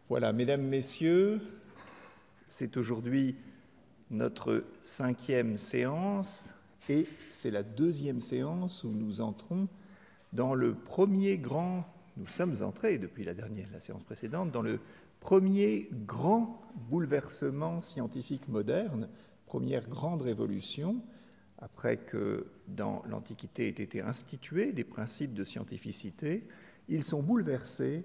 Voilà, mesdames, messieurs, c'est aujourd'hui notre 5e séance et c'est la 2e séance où nous entrons dans le premier grand, nous sommes entrés depuis la séance précédente, dans le premier grand bouleversement scientifique moderne, première grande révolution, après que dans l'Antiquité aient été institués des principes de scientificité, ils sont bouleversés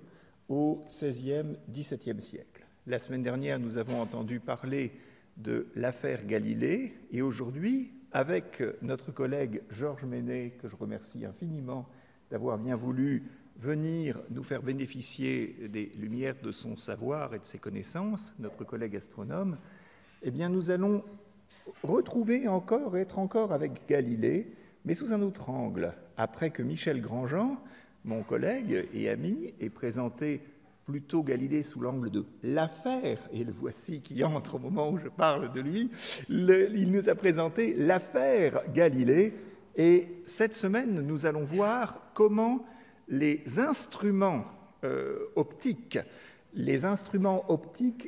au XVIe, XVIIe siècle. La semaine dernière, nous avons entendu parler de l'affaire Galilée et aujourd'hui, avec notre collègue Georges Ménet, que je remercie infiniment d'avoir bien voulu venir nous faire bénéficier des lumières de son savoir et de ses connaissances, notre collègue astronome, eh bien nous allons être encore avec Galilée, mais sous un autre angle, après que Michel Grandjean, mon collègue et ami, ait présenté plutôt Galilée sous l'angle de l'affaire, et le voici qui entre au moment où je parle de lui, il nous a présenté l'affaire Galilée, et cette semaine, nous allons voir comment les instruments optiques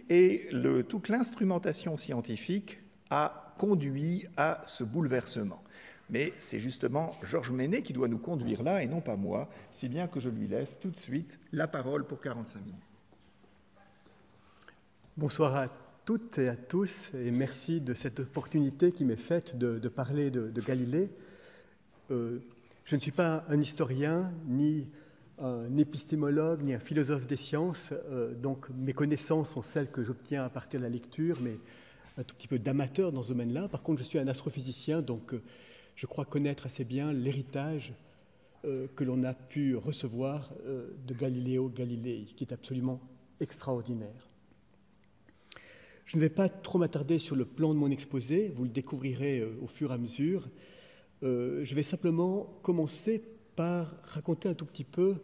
et toute l'instrumentation scientifique a conduit à ce bouleversement. Mais c'est justement Georges Ménet qui doit nous conduire là et non pas moi, si bien que je lui laisse tout de suite la parole pour 45 minutes. Bonsoir à toutes et à tous et merci de cette opportunité qui m'est faite de parler de Galilée. Je ne suis pas un historien, ni un épistémologue, ni un philosophe des sciences, donc mes connaissances sont celles que j'obtiens à partir de la lecture, mais un tout petit peu d'amateur dans ce domaine-là. Par contre, je suis un astrophysicien, donc je crois connaître assez bien l'héritage que l'on a pu recevoir de Galileo Galilei, qui est absolument extraordinaire. Je ne vais pas trop m'attarder sur le plan de mon exposé, vous le découvrirez au fur et à mesure. Je vais simplement commencer par raconter un tout petit peu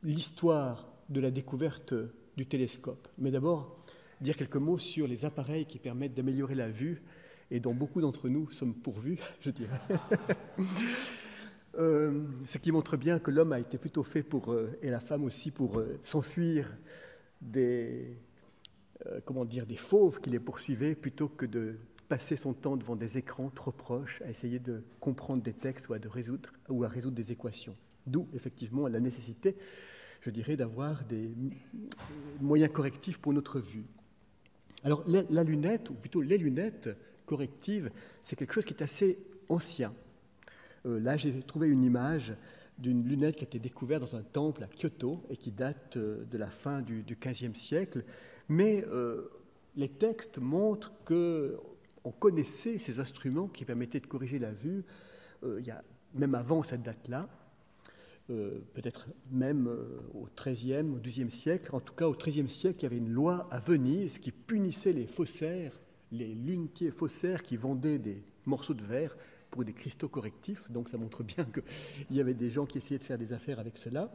l'histoire de la découverte du télescope. Mais d'abord, dire quelques mots sur les appareils qui permettent d'améliorer la vue et dont beaucoup d'entre nous sommes pourvus, je dirais. Ce qui montre bien que l'homme a été plutôt fait pour, et la femme aussi, pour s'enfuir des fauves qui les poursuivaient plutôt que de passer son temps devant des écrans trop proches à essayer de comprendre des textes ou à résoudre des équations. D'où, effectivement, la nécessité, je dirais, d'avoir des moyens correctifs pour notre vue. Alors, la lunette, ou plutôt les lunettes correctives, c'est quelque chose qui est assez ancien. Là, j'ai trouvé une image d'une lunette qui a été découverte dans un temple à Kyoto et qui date de la fin du XVe siècle. Mais les textes montrent qu'on connaissait ces instruments qui permettaient de corriger la vue, même avant cette date-là, peut-être même au XIIIe, au XIIe siècle. En tout cas, au XIIIe siècle, il y avait une loi à Venise qui punissait les faussaires, les lunetiers faussaires qui vendaient des morceaux de verre pour des cristaux correctifs. Donc ça montre bien qu'il y avait des gens qui essayaient de faire des affaires avec cela.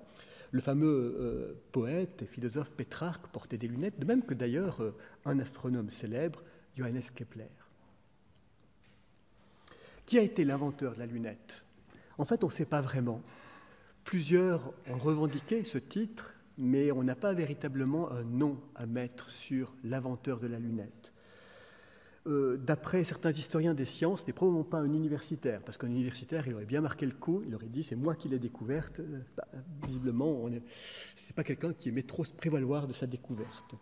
Le fameux poète et philosophe Pétrarque portait des lunettes, de même que d'ailleurs un astronome célèbre, Johannes Kepler. Qui a été l'inventeur de la lunette? En fait, on ne sait pas vraiment. Plusieurs ont revendiqué ce titre, mais on n'a pas véritablement un nom à mettre sur l'inventeur de la lunette. D'après certains historiens des sciences, n'est probablement pas un universitaire, parce qu'un universitaire, il aurait bien marqué le coup, il aurait dit « c'est moi qui l'ai découverte ». Visiblement, ce n'est pas quelqu'un qui aimait trop se prévaloir de sa découverte.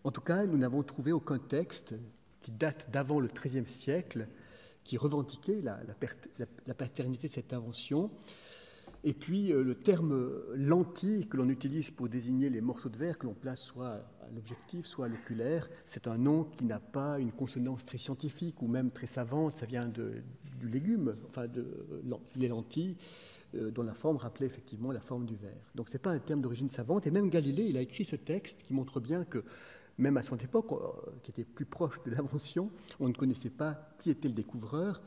En tout cas, nous n'avons trouvé aucun texte qui date d'avant le XIIIe siècle qui revendiquait la paternité de cette invention. Et puis, le terme lentille que l'on utilise pour désigner les morceaux de verre que l'on place soit à l'objectif, soit à l'oculaire, c'est un nom qui n'a pas une consonance très scientifique ou même très savante. Ça vient du légume, enfin les lentilles, dont la forme rappelait effectivement la forme du verre. Donc, ce n'est pas un terme d'origine savante. Et même Galilée, il a écrit ce texte qui montre bien que, même à son époque, qui était plus proche de l'invention, on ne connaissait pas qui était le découvreur.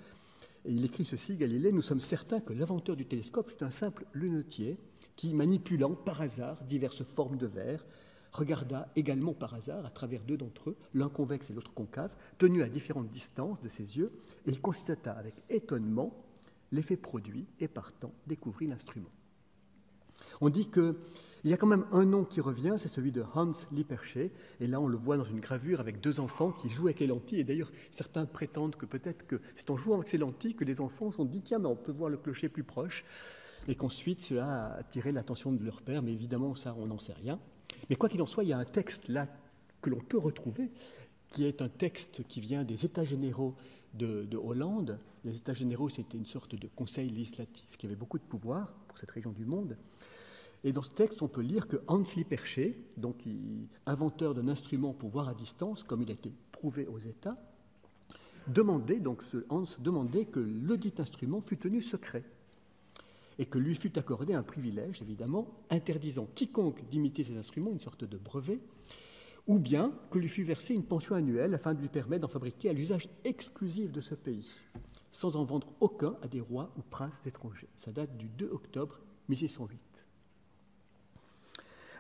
Et il écrit ceci, Galilée, « Nous sommes certains que l'inventeur du télescope fut un simple lunetier qui, manipulant par hasard diverses formes de verre, regarda également par hasard, à travers deux d'entre eux, l'un convexe et l'autre concave, tenus à différentes distances de ses yeux, et il constata avec étonnement l'effet produit et partant découvrit l'instrument. » On dit qu'il y a quand même un nom qui revient, c'est celui de Hans Lippershey, et là on le voit dans une gravure avec deux enfants qui jouent avec les lentilles, et d'ailleurs certains prétendent que peut-être que c'est en jouant avec ces lentilles que les enfants se sont dit « tiens, mais on peut voir le clocher plus proche », et qu'ensuite cela a attiré l'attention de leur père, mais évidemment ça on n'en sait rien. Mais quoi qu'il en soit, il y a un texte là que l'on peut retrouver, qui est un texte qui vient des États généraux de Hollande. Les États généraux, c'était une sorte de conseil législatif qui avait beaucoup de pouvoir pour cette région du monde. Et dans ce texte, on peut lire que Hans Lippershey, donc inventeur d'un instrument pour voir à distance, comme il a été prouvé aux États, demandait, donc ce Hans demandait que le dit instrument fût tenu secret et que lui fût accordé un privilège, évidemment, interdisant quiconque d'imiter ces instruments, une sorte de brevet, ou bien que lui fût versée une pension annuelle afin de lui permettre d'en fabriquer à l'usage exclusif de ce pays, sans en vendre aucun à des rois ou princes étrangers. Ça date du 2 octobre 1608.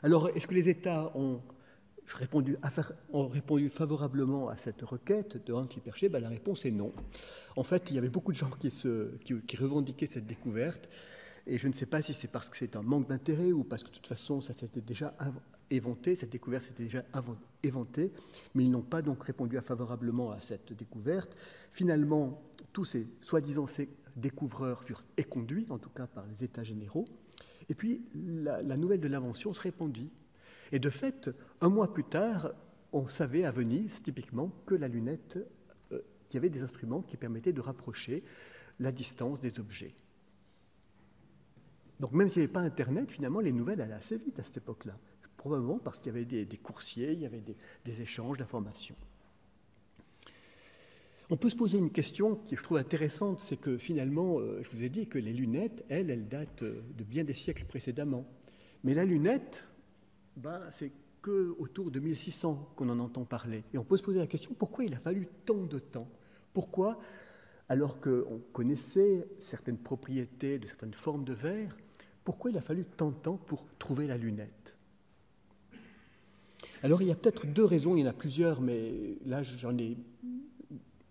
Alors, est-ce que les États ont répondu favorablement à cette requête de Hans Lippershey? La réponse est non. En fait, il y avait beaucoup de gens qui revendiquaient cette découverte, et je ne sais pas si c'est parce que c'est un manque d'intérêt ou parce que de toute façon, ça s'était déjà éventé, cette découverte s'était déjà éventée, mais ils n'ont pas donc répondu favorablement à cette découverte. Finalement, tous ces soi-disant découvreurs furent éconduits, en tout cas par les États généraux, et puis la nouvelle de l'invention se répandit. Et de fait, un mois plus tard, on savait à Venise, typiquement, que la lunette, qu'il y avait des instruments qui permettaient de rapprocher la distance des objets. Donc même s'il n'y avait pas Internet, finalement, les nouvelles allaient assez vite à cette époque-là. Probablement parce qu'il y avait des coursiers, il y avait des échanges d'informations. On peut se poser une question qui je trouve intéressante, c'est que finalement, je vous ai dit que les lunettes, elles datent de bien des siècles précédemment. Mais la lunette, c'est qu'autour de 1600 qu'on en entend parler. Et on peut se poser la question, pourquoi il a fallu tant de temps? Pourquoi, alors qu'on connaissait certaines propriétés de certaines formes de verre, pourquoi il a fallu tant de temps pour trouver la lunette? Alors il y a peut-être deux raisons, il y en a plusieurs, mais là j'en ai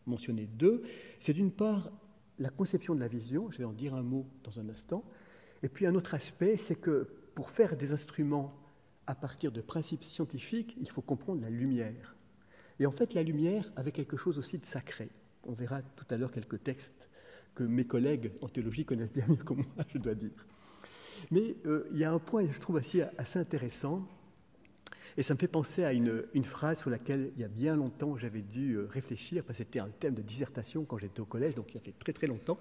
mentionné deux. C'est d'une part la conception de la vision, je vais en dire un mot dans un instant, et puis un autre aspect, c'est que pour faire des instruments à partir de principes scientifiques, il faut comprendre la lumière. Et en fait, la lumière avait quelque chose aussi de sacré. On verra tout à l'heure quelques textes que mes collègues en théologie connaissent bien mieux que moi, je dois dire. Mais il y a un point, je trouve, assez intéressant, et ça me fait penser à une phrase sur laquelle, il y a bien longtemps, j'avais dû réfléchir, parce que c'était un thème de dissertation quand j'étais au collège, donc il y a fait très très longtemps.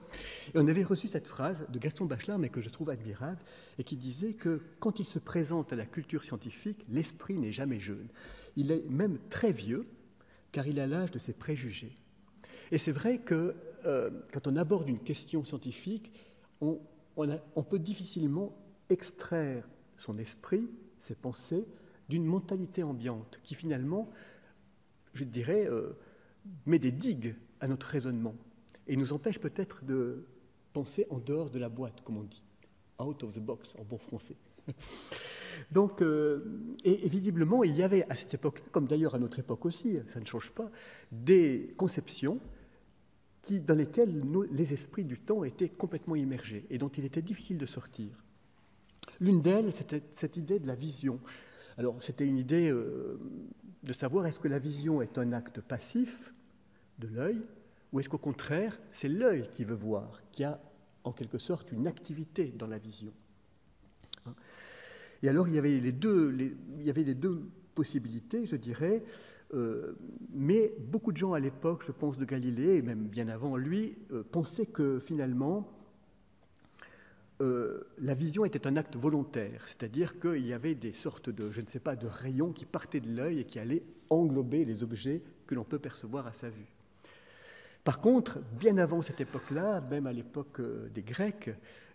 Et on avait reçu cette phrase de Gaston Bachelard, mais que je trouve admirable, et qui disait que quand il se présente à la culture scientifique, l'esprit n'est jamais jeune. Il est même très vieux, car il a l'âge de ses préjugés. Et c'est vrai que quand on aborde une question scientifique, on peut difficilement extraire son esprit, ses pensées, d'une mentalité ambiante qui finalement, je dirais, met des digues à notre raisonnement et nous empêche peut-être de penser en dehors de la boîte, comme on dit, out of the box en bon français. Donc, et visiblement, il y avait à cette époque-là, comme d'ailleurs à notre époque aussi, ça ne change pas, des conceptions dans lesquelles les esprits du temps étaient complètement immergés et dont il était difficile de sortir. L'une d'elles, c'était cette idée de la vision. Alors, c'était une idée de savoir est-ce que la vision est un acte passif de l'œil ou est-ce qu'au contraire, c'est l'œil qui veut voir, qui a en quelque sorte une activité dans la vision. Et alors, il y avait les deux possibilités, je dirais, mais beaucoup de gens à l'époque, je pense de Galilée, et même bien avant lui, pensaient que finalement, la vision était un acte volontaire, c'est-à-dire qu'il y avait des sortes de, je ne sais pas, de rayons qui partaient de l'œil et qui allaient englober les objets que l'on peut percevoir à sa vue. Par contre, bien avant cette époque-là, même à l'époque des Grecs,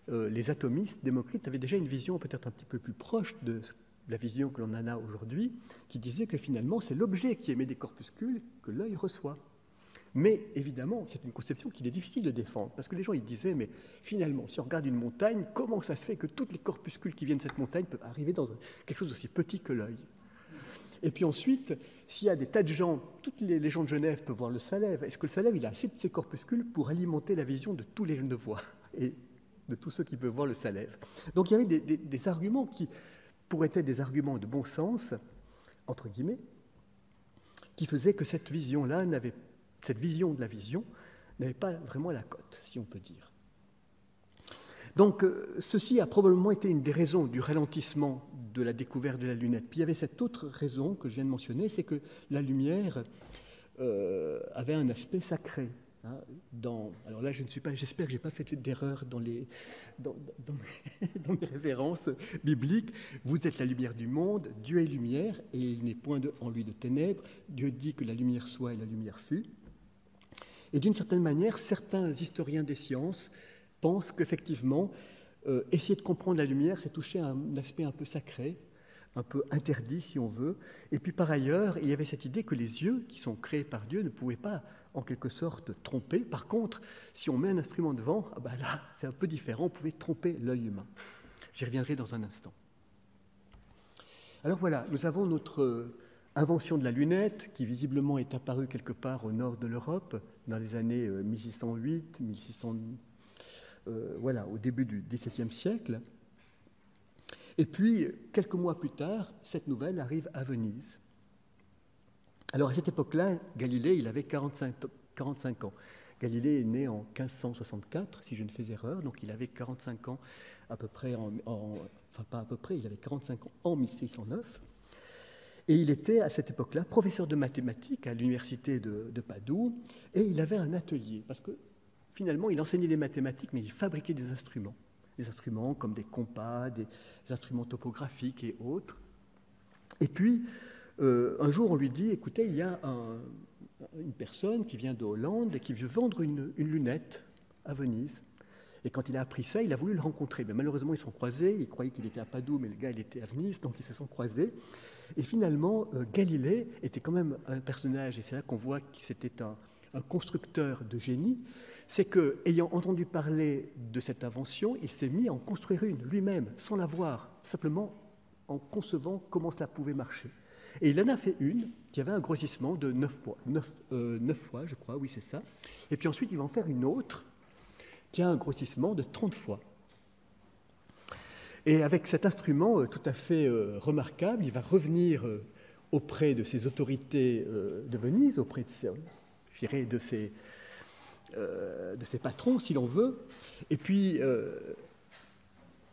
les atomistes, Démocrite, avaient déjà une vision peut-être un petit peu plus proche de la vision que l'on en a aujourd'hui, qui disait que finalement, c'est l'objet qui émet des corpuscules que l'œil reçoit. Mais évidemment, c'est une conception qu'il est difficile de défendre, parce que les gens ils disaient, mais finalement, si on regarde une montagne, comment ça se fait que tous les corpuscules qui viennent de cette montagne peuvent arriver dans quelque chose d'aussi petit que l'œil? Et puis ensuite, s'il y a des tas de gens, toutes les gens de Genève peuvent voir le Salève, est-ce que le Salève il a assez de ces corpuscules pour alimenter la vision de tous les Genevois? Et de tous ceux qui peuvent voir le salève. Donc il y avait des arguments qui pourraient être des arguments de bon sens, entre guillemets, qui faisaient que cette vision-là cette vision de la vision n'avait pas vraiment la cote, si on peut dire. Donc ceci a probablement été une des raisons du ralentissement de la découverte de la lunette. Puis il y avait cette autre raison que je viens de mentionner, c'est que la lumière avait un aspect sacré. Hein, alors là, j'espère que je n'ai pas fait d'erreur dans mes références bibliques. Vous êtes la lumière du monde, Dieu est lumière, et il n'est point en lui de ténèbres. Dieu dit que la lumière soit et la lumière fut. Et d'une certaine manière, certains historiens des sciences pensent qu'effectivement, essayer de comprendre la lumière, c'est toucher à un aspect un peu sacré, un peu interdit si on veut. Et puis par ailleurs, il y avait cette idée que les yeux qui sont créés par Dieu ne pouvaient pas en quelque sorte tromper. Par contre, si on met un instrument devant, là c'est un peu différent, on pouvait tromper l'œil humain. J'y reviendrai dans un instant. Alors voilà, nous avons notre invention de la lunette qui visiblement est apparue quelque part au nord de l'Europe dans les années 1608, 1600, au début du XVIIe siècle. Et puis, quelques mois plus tard, cette nouvelle arrive à Venise. Alors, à cette époque-là, Galilée, il avait 45 ans. Galilée est né en 1564, si je ne fais erreur, donc il avait 45 ans à peu près, il avait 45 ans en 1609. Et il était, à cette époque-là, professeur de mathématiques à l'université de Padoue, et il avait un atelier, parce que finalement, il enseignait les mathématiques, mais il fabriquait des instruments comme des compas, des instruments topographiques et autres. Et puis, un jour, on lui dit, écoutez, il y a une personne qui vient de Hollande et qui veut vendre une lunette à Venise. Et quand il a appris ça, il a voulu le rencontrer. Mais malheureusement, ils se sont croisés. Il croyait qu'il était à Padoue, mais le gars, il était à Venise, donc ils se sont croisés. Et finalement, Galilée était quand même un personnage, et c'est là qu'on voit que c'était un constructeur de génie. C'est qu'ayant entendu parler de cette invention, il s'est mis à en construire une lui-même, sans la voir, simplement en concevant comment cela pouvait marcher. Et il en a fait une qui avait un grossissement de 9 fois, je crois, oui c'est ça. Et puis ensuite, il va en faire une autre qui a un grossissement de 30 fois. Et avec cet instrument tout à fait remarquable, il va revenir auprès de ses autorités de Venise, auprès de ses patrons, si l'on veut. Et puis,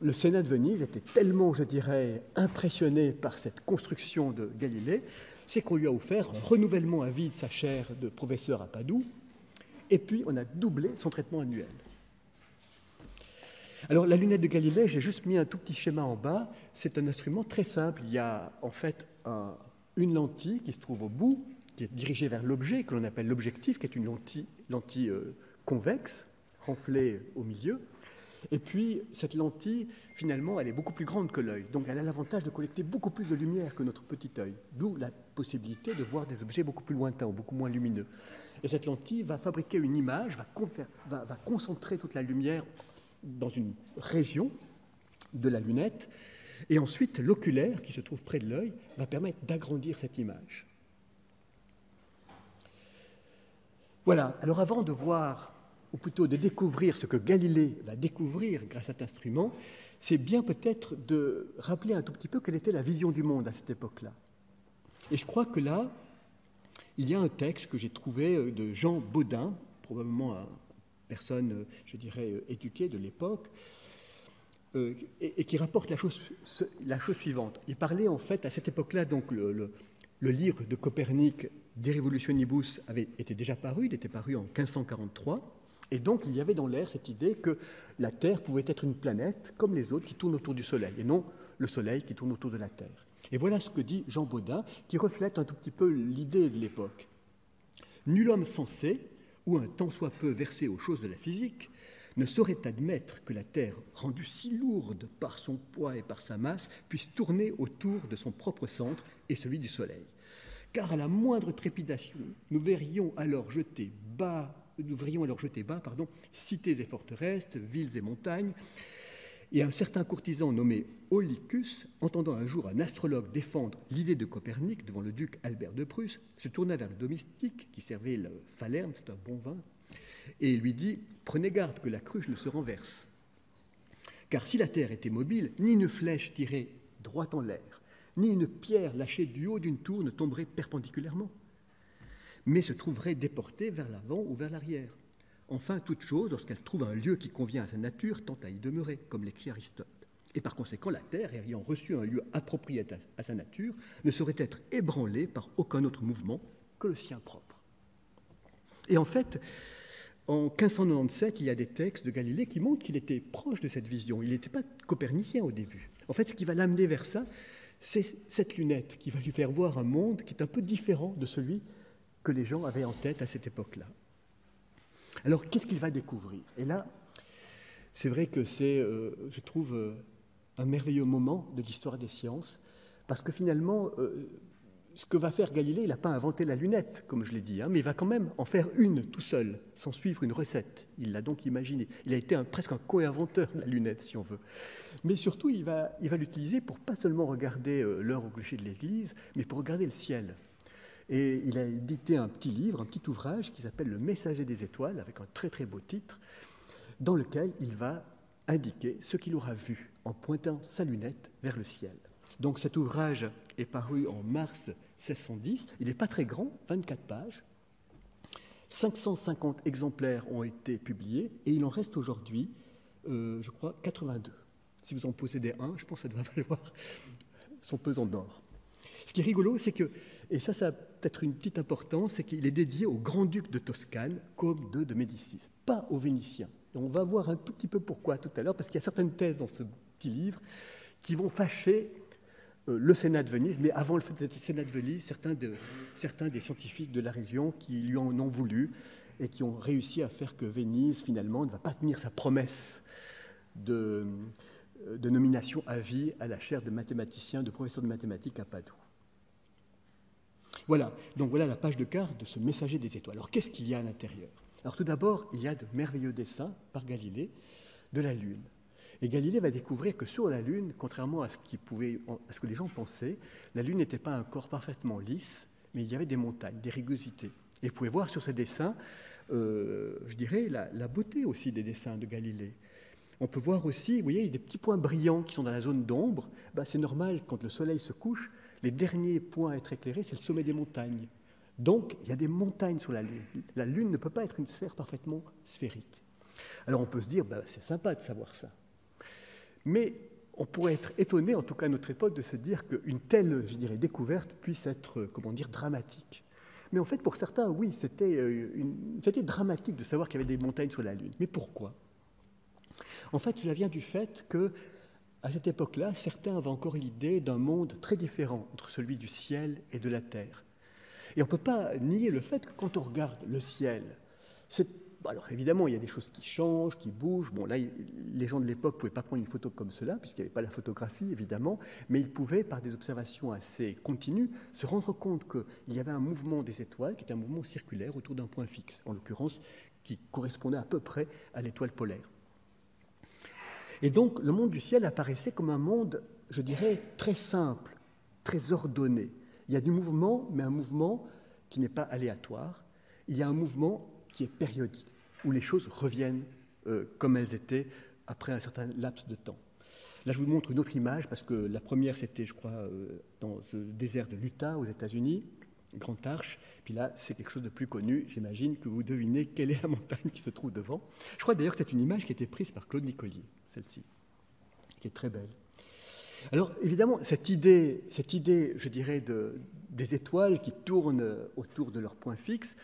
le Sénat de Venise était tellement, je dirais, impressionné par cette construction de Galilée, c'est qu'on lui a offert un renouvellement à vie de sa chaire de professeur à Padoue, et puis on a doublé son traitement annuel. Alors, la lunette de Galilée, j'ai juste mis un tout petit schéma en bas. C'est un instrument très simple. Il y a en fait une lentille qui se trouve au bout, qui est dirigée vers l'objet, que l'on appelle l'objectif, qui est une lentille convexe, renflée au milieu. Et puis, cette lentille, finalement, elle est beaucoup plus grande que l'œil. Donc, elle a l'avantage de collecter beaucoup plus de lumière que notre petit œil. D'où la possibilité de voir des objets beaucoup plus lointains, ou beaucoup moins lumineux. Et cette lentille va fabriquer une image, va concentrer toute la lumière dans une région de la lunette. Et ensuite, l'oculaire, qui se trouve près de l'œil, va permettre d'agrandir cette image. Voilà. Alors, avant de voir, ou plutôt de découvrir ce que Galilée va découvrir grâce à cet instrument, c'est bien peut-être de rappeler un tout petit peu quelle était la vision du monde à cette époque-là. Et je crois que là, il y a un texte que j'ai trouvé de Jean Bodin, probablement une personne, je dirais, éduquée de l'époque, et qui rapporte la chose suivante. Il parlait en fait à cette époque-là, donc le livre de Copernic, De Revolutionibus, avait été déjà paru, il était paru en 1543. Et donc, il y avait dans l'air cette idée que la Terre pouvait être une planète comme les autres qui tournent autour du Soleil, et non le Soleil qui tourne autour de la Terre. Et voilà ce que dit Jean Bodin, qui reflète un tout petit peu l'idée de l'époque. Nul homme sensé, ou un tant soit peu versé aux choses de la physique, ne saurait admettre que la Terre, rendue si lourde par son poids et par sa masse, puisse tourner autour de son propre centre et celui du Soleil. Car à la moindre trépidation, nous verrions alors jeter bas, cités et forteresses, villes et montagnes. Et un certain courtisan nommé Aulicus, entendant un jour un astrologue défendre l'idée de Copernic devant le duc Albert de Prusse, se tourna vers le domestique qui servait le Falerne, c'est un bon vin, et lui dit « Prenez garde que la cruche ne se renverse ». Car si la Terre était mobile, ni une flèche tirée droit en l'air, ni une pierre lâchée du haut d'une tour ne tomberait perpendiculairement, mais se trouverait déportée vers l'avant ou vers l'arrière. Enfin, toute chose, lorsqu'elle trouve un lieu qui convient à sa nature, tend à y demeurer, comme l'écrit Aristote. Et par conséquent, la Terre, ayant reçu un lieu approprié à sa nature, ne saurait être ébranlée par aucun autre mouvement que le sien propre. Et en fait, en 1597, il y a des textes de Galilée qui montrent qu'il était proche de cette vision. Il n'était pas copernicien au début. En fait, ce qui va l'amener vers ça, c'est cette lunette qui va lui faire voir un monde qui est un peu différent de celui que les gens avaient en tête à cette époque-là. Alors, qu'est-ce qu'il va découvrir? Et là, c'est vrai que c'est, je trouve, un merveilleux moment de l'histoire des sciences, parce que finalement, ce que va faire Galilée, il n'a pas inventé la lunette, comme je l'ai dit, mais il va quand même en faire une tout seul, sans suivre une recette. Il l'a donc imaginée. Il a été presque un co-inventeur de la lunette, si on veut. Mais surtout, il va l'utiliser pour pas seulement regarder l'heure au clocher de l'église, mais pour regarder le ciel. Et il a édité un petit livre, un petit ouvrage qui s'appelle « Le Messager des étoiles », avec un très très beau titre, dans lequel il va indiquer ce qu'il aura vu en pointant sa lunette vers le ciel. Donc cet ouvrage est paru en mars 1610, il n'est pas très grand, 24 pages, 550 exemplaires ont été publiés et il en reste aujourd'hui, je crois, 82. Si vous en possédez un, je pense que ça doit valoir son pesant d'or. Ce qui est rigolo, c'est que, et ça a peut-être une petite importance, c'est qu'il est dédié au grand-duc de Toscane, Côme II de Médicis, pas aux Vénitiens. Et on va voir un tout petit peu pourquoi tout à l'heure, parce qu'il y a certaines thèses dans ce petit livre qui vont fâcher le Sénat de Venise, mais avant le Sénat de Venise, certains des scientifiques de la région qui lui en ont voulu et qui ont réussi à faire que Venise, finalement, ne va pas tenir sa promesse de nomination à vie à la chaire de mathématicien, de professeur de mathématiques à Padoue. Voilà, donc voilà la page de quart de ce Messager des étoiles. Alors qu'est-ce qu'il y a à l'intérieur? Alors tout d'abord, il y a de merveilleux dessins par Galilée de la Lune. Et Galilée va découvrir que sur la Lune, contrairement à ce que les gens pensaient, la Lune n'était pas un corps parfaitement lisse, mais il y avait des montagnes, des rugosités. Et vous pouvez voir sur ces dessins, je dirais, la beauté aussi des dessins de Galilée. On peut voir aussi, vous voyez, des petits points brillants qui sont dans la zone d'ombre. C'est normal, quand le soleil se couche, les derniers points à être éclairés, c'est le sommet des montagnes. Donc, il y a des montagnes sur la Lune. La Lune ne peut pas être une sphère parfaitement sphérique. Alors, on peut se dire, c'est sympa de savoir ça. Mais on pourrait être étonné, en tout cas à notre époque, de se dire qu'une telle, je dirais, découverte puisse être, dramatique. Mais en fait, pour certains, oui, c'était dramatique de savoir qu'il y avait des montagnes sur la Lune. Mais pourquoi? En fait, cela vient du fait que, à cette époque-là, certains avaient encore l'idée d'un monde très différent entre celui du ciel et de la terre. Et on ne peut pas nier le fait que quand on regarde le ciel, alors évidemment, il y a des choses qui changent, qui bougent. Bon, là, les gens de l'époque ne pouvaient pas prendre une photo comme cela, puisqu'il n'y avait pas la photographie, évidemment, mais ils pouvaient, par des observations assez continues, se rendre compte qu'il y avait un mouvement des étoiles, qui était un mouvement circulaire autour d'un point fixe, en l'occurrence, qui correspondait à peu près à l'étoile polaire. Et donc, le monde du ciel apparaissait comme un monde, je dirais, très simple, très ordonné. Il y a du mouvement, mais un mouvement qui n'est pas aléatoire. Il y a un mouvement qui est périodique, où les choses reviennent comme elles étaient après un certain laps de temps. Là, je vous montre une autre image, parce que la première, c'était, je crois, dans ce désert de l'Utah, aux États-Unis, Grande Arche. Puis là, c'est quelque chose de plus connu. J'imagine que vous devinez quelle est la montagne qui se trouve devant. Je crois d'ailleurs que c'est une image qui a été prise par Claude Nicollier, celle-ci, qui est très belle. Alors, évidemment, cette idée, je dirais, des étoiles qui tournent autour de leur point fixe,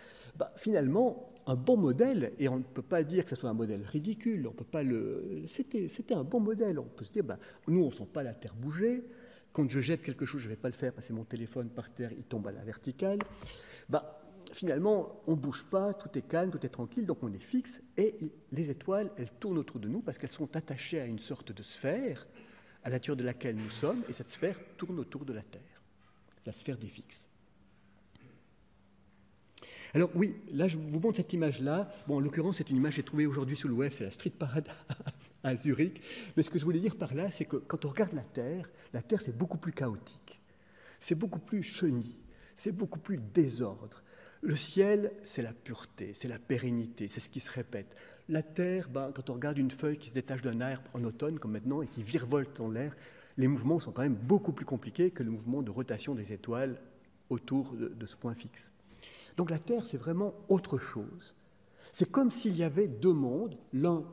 finalement, un bon modèle, et on ne peut pas dire que ce soit un modèle ridicule, on peut pas c'était un bon modèle. On peut se dire, nous, on ne sent pas la Terre bouger. Quand je jette quelque chose, je ne vais pas le faire parce que mon téléphone par terre, il tombe à la verticale. Finalement, on ne bouge pas, tout est calme, tout est tranquille, donc on est fixe, et les étoiles, elles tournent autour de nous parce qu'elles sont attachées à une sorte de sphère à la nature de laquelle nous sommes, et cette sphère tourne autour de la Terre, la sphère des fixes. Alors oui, là je vous montre cette image-là. Bon, en l'occurrence, c'est une image que j'ai trouvée aujourd'hui sur le web, c'est la Street Parade à Zurich. Mais ce que je voulais dire par là, c'est que quand on regarde la Terre c'est beaucoup plus chaotique, c'est beaucoup plus chenille, c'est beaucoup plus désordre. Le ciel, c'est la pureté, c'est la pérennité, c'est ce qui se répète. La Terre, quand on regarde une feuille qui se détache d'un arbre en automne, comme maintenant, et qui virevolte dans l'air, les mouvements sont quand même beaucoup plus compliqués que le mouvement de rotation des étoiles autour de ce point fixe. Donc la Terre, c'est vraiment autre chose. C'est comme s'il y avait deux mondes, l'un,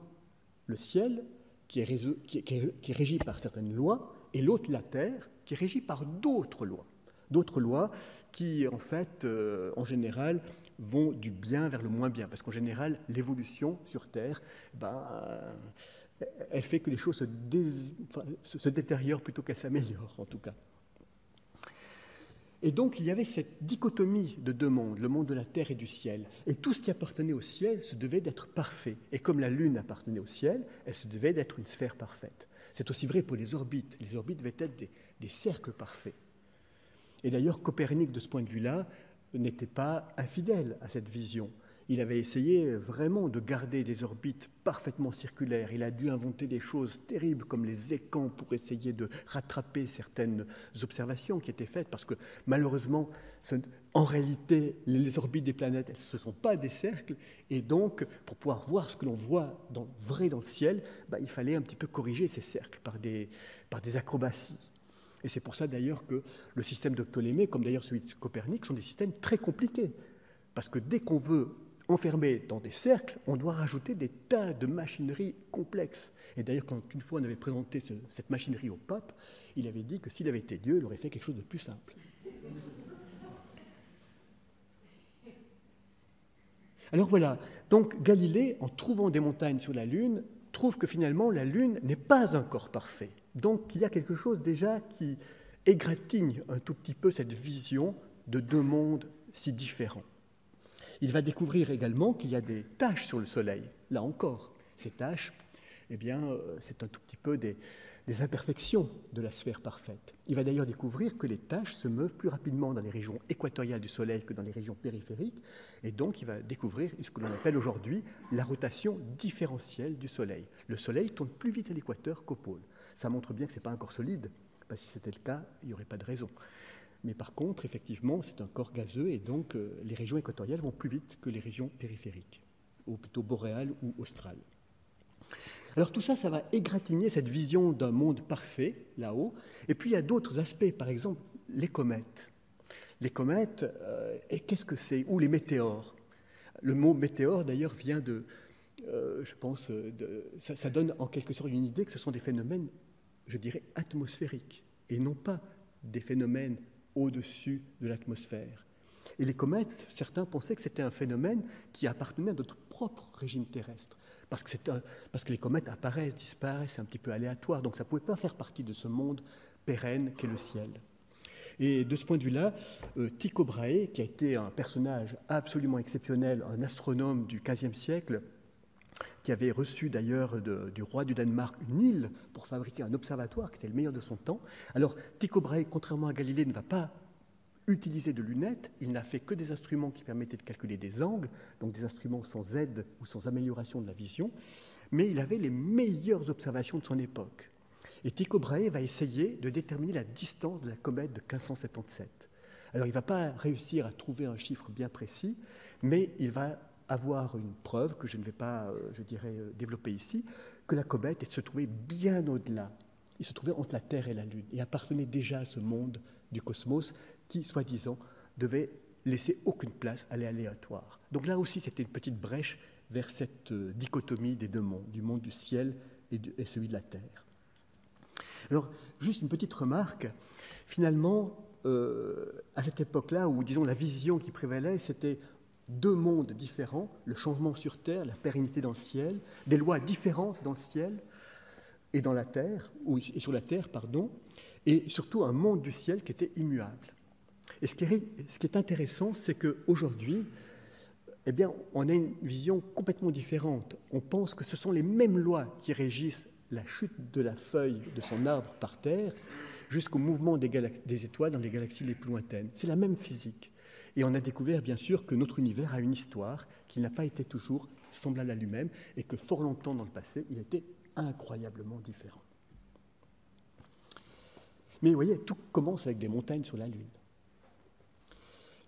le ciel, qui est régi par certaines lois, et l'autre, la Terre, qui est régi par d'autres lois. D'autres lois qui, en fait, en général, vont du bien vers le moins bien. Parce qu'en général, l'évolution sur Terre, elle fait que les choses se détériorent plutôt qu'elles s'améliorent, en tout cas. Et donc, il y avait cette dichotomie de deux mondes, le monde de la terre et du ciel. Et tout ce qui appartenait au ciel se devait d'être parfait. Et comme la Lune appartenait au ciel, elle se devait d'être une sphère parfaite. C'est aussi vrai pour les orbites. Les orbites devaient être des cercles parfaits. Et d'ailleurs, Copernic, de ce point de vue-là, n'était pas infidèle à cette vision. Il avait essayé vraiment de garder des orbites parfaitement circulaires. Il a dû inventer des choses terribles comme les écans pour essayer de rattraper certaines observations qui étaient faites, parce que malheureusement, en réalité, les orbites des planètes, elles ne sont pas des cercles, et donc, pour pouvoir voir ce que l'on voit vrai dans le ciel, il fallait un petit peu corriger ces cercles par des acrobaties. Et c'est pour ça d'ailleurs que le système de Ptolémée, comme d'ailleurs celui de Copernic, sont des systèmes très compliqués. Parce que dès qu'on veut enfermer dans des cercles, on doit rajouter des tas de machinerie complexes. Et d'ailleurs, quand une fois on avait présenté cette machinerie au pape, il avait dit que s'il avait été Dieu, il aurait fait quelque chose de plus simple. Alors voilà, donc Galilée, en trouvant des montagnes sur la Lune, trouve que finalement la Lune n'est pas un corps parfait. Donc il y a quelque chose déjà qui égratigne un tout petit peu cette vision de deux mondes si différents. Il va découvrir également qu'il y a des taches sur le Soleil. Là encore, ces taches, c'est un tout petit peu des imperfections de la sphère parfaite. Il va d'ailleurs découvrir que les taches se meuvent plus rapidement dans les régions équatoriales du Soleil que dans les régions périphériques, et donc il va découvrir ce que l'on appelle aujourd'hui la rotation différentielle du Soleil. Le Soleil tourne plus vite à l'équateur qu'au pôle. Ça montre bien que ce n'est pas un corps solide, parce que si c'était le cas, il n'y aurait pas de raison. Mais par contre, effectivement, c'est un corps gazeux, et donc les régions équatoriales vont plus vite que les régions périphériques, ou plutôt boréales ou australes. Alors tout ça, ça va égratigner cette vision d'un monde parfait, là-haut. Et puis il y a d'autres aspects, par exemple les comètes. Les comètes, et qu'est-ce que c'est? Ou les météores. Le mot météore, d'ailleurs, vient de... ça donne en quelque sorte une idée que ce sont des phénomènes, je dirais, atmosphériques, et non pas des phénomènes au-dessus de l'atmosphère. Et les comètes, certains pensaient que c'était un phénomène qui appartenait à notre propre régime terrestre, parce que les comètes apparaissent, disparaissent, c'est un petit peu aléatoire, donc ça ne pouvait pas faire partie de ce monde pérenne qu'est le ciel. Et de ce point de vue-là, Tycho Brahe, qui a été un personnage absolument exceptionnel, un astronome du XVe siècle, qui avait reçu d'ailleurs du roi du Danemark une île pour fabriquer un observatoire qui était le meilleur de son temps. Alors Tycho Brahe, contrairement à Galilée, ne va pas utiliser de lunettes, il n'a fait que des instruments qui permettaient de calculer des angles, donc des instruments sans aide ou sans amélioration de la vision, mais il avait les meilleures observations de son époque. Et Tycho Brahe va essayer de déterminer la distance de la comète de 1577. Alors il ne va pas réussir à trouver un chiffre bien précis, mais il va avoir une preuve que je ne vais pas, développer ici, que la comète se trouvait bien au-delà. Il se trouvait entre la Terre et la Lune et appartenait déjà à ce monde du cosmos qui, soi-disant, devait laisser aucune place à l'aléatoire. Donc là aussi, c'était une petite brèche vers cette dichotomie des deux mondes, du monde du ciel et celui de la Terre. Alors, juste une petite remarque. Finalement, à cette époque-là, où, disons, la vision qui prévalait, c'était deux mondes différents, le changement sur Terre, la pérennité dans le ciel, des lois différentes dans le ciel et dans la Terre, et sur la Terre, pardon, et surtout un monde du ciel qui était immuable. Et ce qui est intéressant, c'est qu'aujourd'hui, on a une vision complètement différente. On pense que ce sont les mêmes lois qui régissent la chute de la feuille de son arbre par terre jusqu'au mouvement des étoiles dans les galaxies les plus lointaines. C'est la même physique. Et on a découvert, bien sûr, que notre univers a une histoire, qu'il n'a pas été toujours semblable à lui-même, et que fort longtemps dans le passé, il était incroyablement différent. Mais vous voyez, tout commence avec des montagnes sur la Lune.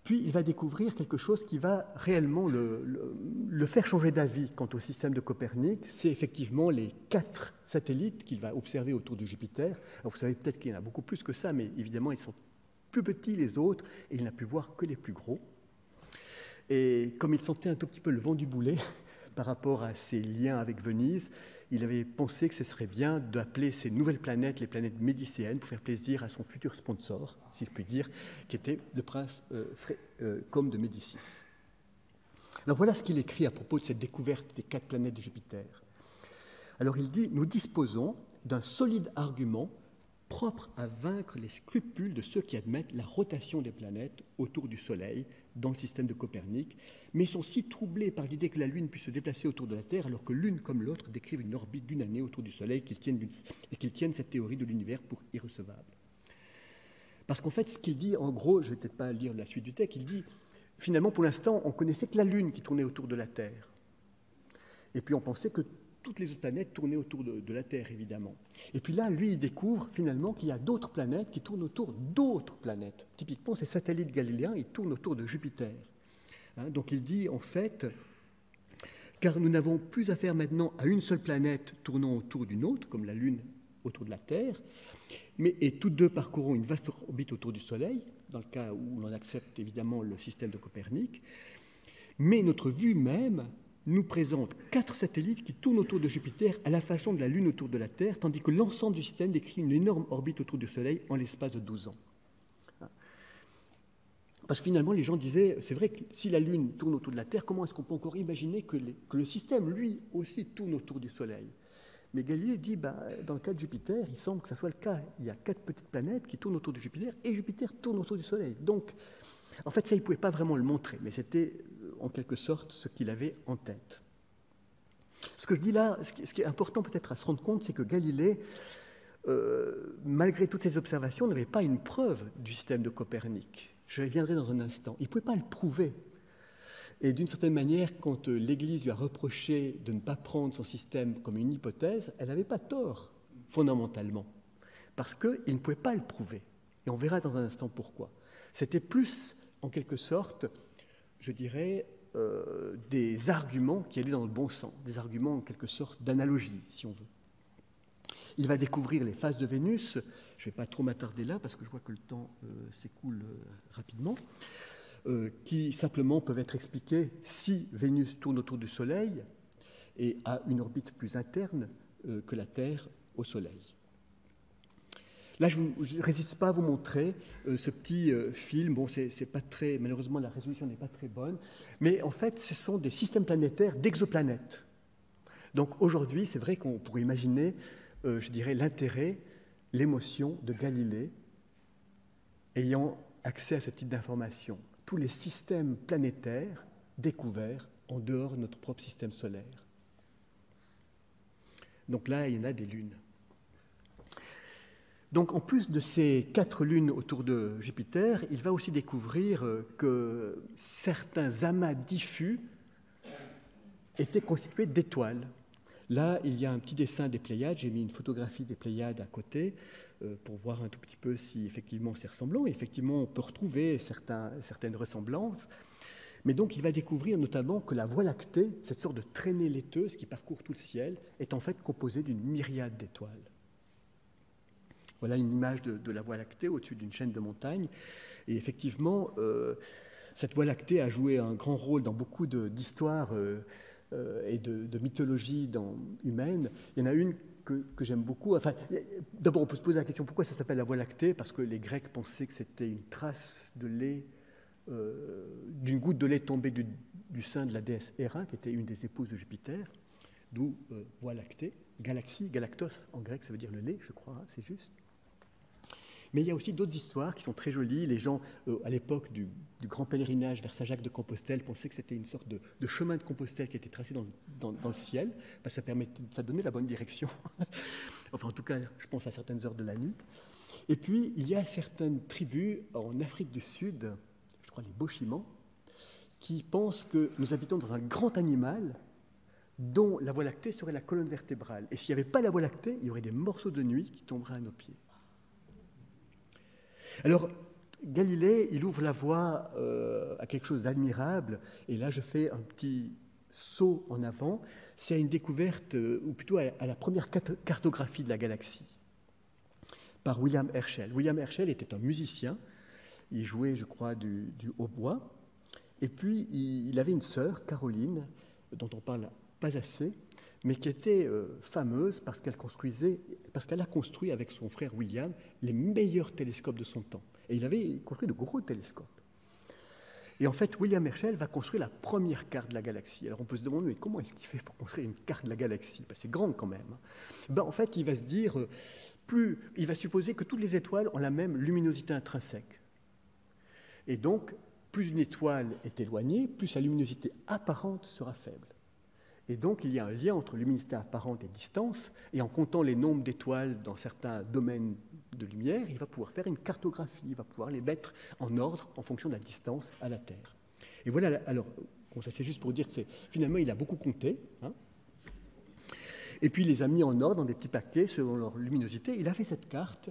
Puis il va découvrir quelque chose qui va réellement le faire changer d'avis quant au système de Copernic. C'est effectivement les 4 satellites qu'il va observer autour de Jupiter. Alors vous savez peut-être qu'il y en a beaucoup plus que ça, mais évidemment ils sont plus petits les autres et il n'a pu voir que les plus gros. Et comme il sentait un tout petit peu le vent du boulet par rapport à ses liens avec Venise, il avait pensé que ce serait bien d'appeler ces nouvelles planètes les planètes médicéennes pour faire plaisir à son futur sponsor, si je puis dire, qui était le prince Côme de Médicis. Alors voilà ce qu'il écrit à propos de cette découverte des 4 planètes de Jupiter. Alors il dit « Nous disposons d'un solide argument propre à vaincre les scrupules de ceux qui admettent la rotation des planètes autour du Soleil dans le système de Copernic, mais sont si troublés par l'idée que la Lune puisse se déplacer autour de la Terre, alors que l'une comme l'autre décrivent une orbite d'1 année autour du Soleil, et qu'ils tiennent cette théorie de l'univers pour irrecevable. » Parce qu'en fait, ce qu'il dit, en gros, je ne vais peut-être pas lire la suite du texte, il dit, finalement, pour l'instant, on connaissait que la Lune qui tournait autour de la Terre. Et puis on pensait que toutes les autres planètes tournaient autour de la Terre, évidemment. Et puis là, lui, il découvre finalement qu'il y a d'autres planètes qui tournent autour d'autres planètes. Typiquement, ces satellites galiléens, ils tournent autour de Jupiter. Donc il dit, en fait, car nous n'avons plus affaire maintenant à une seule planète tournant autour d'une autre, comme la Lune autour de la Terre, et toutes deux parcourront une vaste orbite autour du Soleil, dans le cas où l'on accepte évidemment le système de Copernic, mais notre vue même nous présente 4 satellites qui tournent autour de Jupiter à la façon de la Lune autour de la Terre, tandis que l'ensemble du système décrit une énorme orbite autour du Soleil en l'espace de 12 ans. Parce que finalement, les gens disaient, c'est vrai que si la Lune tourne autour de la Terre, comment est-ce qu'on peut encore imaginer que le système, lui aussi, tourne autour du Soleil? Mais Galilée dit, dans le cas de Jupiter, il semble que ce soit le cas. Il y a 4 petites planètes qui tournent autour de Jupiter, et Jupiter tourne autour du Soleil. Donc, en fait, ça, il ne pouvait pas vraiment le montrer, mais c'était en quelque sorte ce qu'il avait en tête. Ce que je dis là, ce qui est important peut-être à se rendre compte, c'est que Galilée, malgré toutes ses observations, n'avait pas une preuve du système de Copernic. Je reviendrai dans un instant. Il ne pouvait pas le prouver. Et d'une certaine manière, quand l'Église lui a reproché de ne pas prendre son système comme une hypothèse, elle n'avait pas tort, fondamentalement, parce qu'il ne pouvait pas le prouver. Et on verra dans un instant pourquoi. C'était plus, en quelque sorte, je dirais, des arguments qui allaient dans le bon sens, des arguments en quelque sorte d'analogie, si on veut. Il va découvrir les phases de Vénus. Je ne vais pas trop m'attarder là, parce que je vois que le temps s'écoule rapidement, qui simplement peuvent être expliquées si Vénus tourne autour du Soleil et a une orbite plus interne que la Terre au Soleil. Là, je ne résiste pas à vous montrer ce petit film. Bon, c'est pas très, malheureusement, la résolution n'est pas très bonne, mais en fait, ce sont des systèmes planétaires d'exoplanètes. Donc aujourd'hui, c'est vrai qu'on pourrait imaginer, je dirais, l'intérêt, l'émotion de Galilée ayant accès à ce type d'informations. Tous les systèmes planétaires découverts en dehors de notre propre système solaire. Donc là, il y en a des lunes. Donc, en plus de ces 4 lunes autour de Jupiter, il va aussi découvrir que certains amas diffus étaient constitués d'étoiles. Là, il y a un petit dessin des Pléiades. J'ai mis une photographie des Pléiades à côté pour voir un tout petit peu si effectivement c'est ressemblant. Et effectivement, on peut retrouver certaines ressemblances. Mais donc, il va découvrir notamment que la Voie lactée, cette sorte de traînée laiteuse qui parcourt tout le ciel, est en fait composée d'une myriade d'étoiles. Voilà une image de la Voie lactée au-dessus d'une chaîne de montagnes. Et effectivement, cette Voie lactée a joué un grand rôle dans beaucoup d'histoires et de mythologie humaine. Il y en a une que j'aime beaucoup. Enfin, d'abord, on peut se poser la question pourquoi ça s'appelle la Voie lactée, parce que les Grecs pensaient que c'était une trace de lait, d'une goutte de lait tombée du sein de la déesse Héra, qui était une des épouses de Jupiter, d'où Voie lactée. Galaxie, galactos en grec, ça veut dire le lait, je crois, hein, c'est juste. Mais il y a aussi d'autres histoires qui sont très jolies. Les gens, à l'époque du grand pèlerinage vers Saint-Jacques-de-Compostelle, pensaient que c'était une sorte de chemin de Compostelle qui était tracé dans le ciel, parce que ça donnait la bonne direction. Enfin, en tout cas, je pense à certaines heures de la nuit. Et puis, il y a certaines tribus en Afrique du Sud, je crois les Bochimans, qui pensent que nous habitons dans un grand animal dont la Voie lactée serait la colonne vertébrale. Et s'il n'y avait pas la Voie lactée, il y aurait des morceaux de nuit qui tomberaient à nos pieds. Alors, Galilée, il ouvre la voie à quelque chose d'admirable, et là je fais un petit saut en avant, c'est à une découverte, ou plutôt à la première cartographie de la galaxie, par William Herschel. William Herschel était un musicien, il jouait, je crois, du hautbois, et puis il avait une sœur, Caroline, dont on ne parle pas assez, mais qui était fameuse parce qu'elle a construit avec son frère William les meilleurs télescopes de son temps. Et il avait construit de gros télescopes. Et en fait, William Herschel va construire la première carte de la galaxie. Alors on peut se demander, mais comment est-ce qu'il fait pour construire une carte de la galaxie? C'est grand quand même. En fait, il va se dire, il va supposer que toutes les étoiles ont la même luminosité intrinsèque. Et donc, plus une étoile est éloignée, plus sa luminosité apparente sera faible. Et donc, il y a un lien entre luminosité apparente et distance, et en comptant les nombres d'étoiles dans certains domaines de lumière, il va pouvoir faire une cartographie, il va pouvoir les mettre en ordre en fonction de la distance à la Terre. Et voilà, alors, ça c'est juste pour dire que finalement, il a beaucoup compté, hein. Et puis, il les a mis en ordre dans des petits paquets selon leur luminosité. Il a fait cette carte,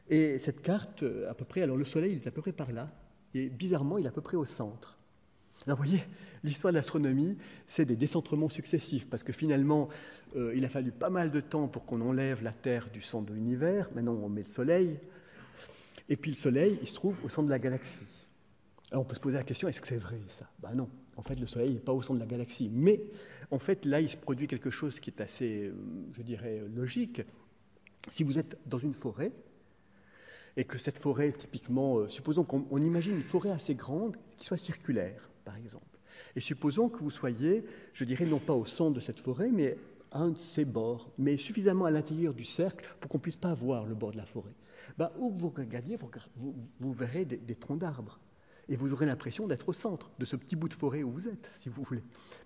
et cette carte, à peu près, alors le Soleil, il est à peu près par là, et bizarrement, il est à peu près au centre. Alors, vous voyez, l'histoire de l'astronomie, c'est des décentrements successifs, parce que finalement, il a fallu pas mal de temps pour qu'on enlève la Terre du centre de l'univers. Maintenant, on met le Soleil. Et puis, le Soleil, il se trouve au centre de la galaxie. Alors, on peut se poser la question, est-ce que c'est vrai, ça? Non. En fait, le Soleil n'est pas au centre de la galaxie. Mais, en fait, là, il se produit quelque chose qui est assez, je dirais, logique. Si vous êtes dans une forêt, et que cette forêt, typiquement, supposons qu'on imagine une forêt assez grande qui soit circulaire, par exemple. Et supposons que vous soyez, je dirais, non pas au centre de cette forêt, mais à un de ses bords, mais suffisamment à l'intérieur du cercle pour qu'on ne puisse pas voir le bord de la forêt. Où vous regardez, vous verrez des troncs d'arbres. Et vous aurez l'impression d'être au centre de ce petit bout de forêt où vous êtes, si vous voulez.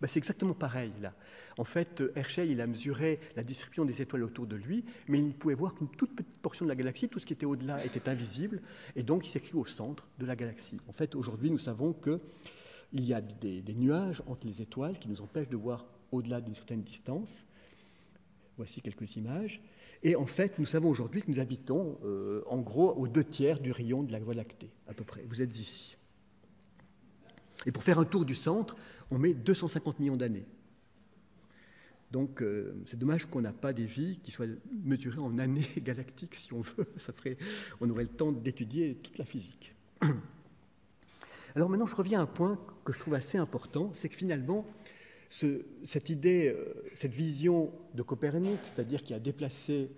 C'est exactement pareil, là. En fait, Herschel, il a mesuré la distribution des étoiles autour de lui, mais il ne pouvait voir qu'une toute petite portion de la galaxie. Tout ce qui était au-delà était invisible, et donc il s'est cru au centre de la galaxie. En fait, aujourd'hui, nous savons qu'il y a des nuages entre les étoiles qui nous empêchent de voir au-delà d'une certaine distance. Voici quelques images. Et en fait, nous savons aujourd'hui que nous habitons, en gros, aux 2/3 du rayon de la Voie lactée, à peu près. Vous êtes ici. Et pour faire un tour du centre, on met 250 millions d'années. Donc, c'est dommage qu'on n'a pas des vies qui soient mesurées en années galactiques, si on veut. On aurait le temps d'étudier toute la physique. Alors maintenant, je reviens à un point que je trouve assez important, c'est que finalement, cette idée, cette vision de Copernic, c'est-à-dire qui a déplacé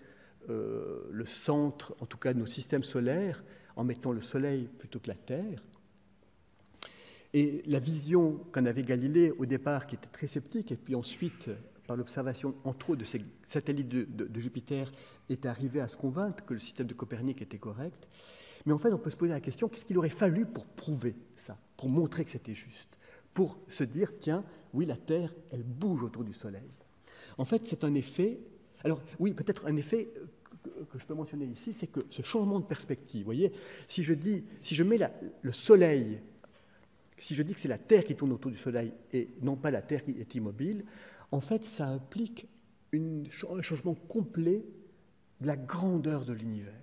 le centre, en tout cas de nos systèmes solaires, en mettant le Soleil plutôt que la Terre, et la vision qu'en avait Galilée au départ, qui était très sceptique, et puis ensuite, par l'observation, entre autres, de ces satellites de Jupiter, est arrivé à se convaincre que le système de Copernic était correct. Mais en fait, on peut se poser la question, qu'est-ce qu'il aurait fallu pour prouver ça, pour montrer que c'était juste, pour se dire, tiens, oui, la Terre, elle bouge autour du Soleil. En fait, c'est un effet... Alors, oui, peut-être un effet que je peux mentionner ici, c'est que ce changement de perspective, vous voyez, si je mets le Soleil... Si je dis que c'est la Terre qui tourne autour du Soleil et non pas la Terre qui est immobile, en fait, ça implique un changement complet de la grandeur de l'univers.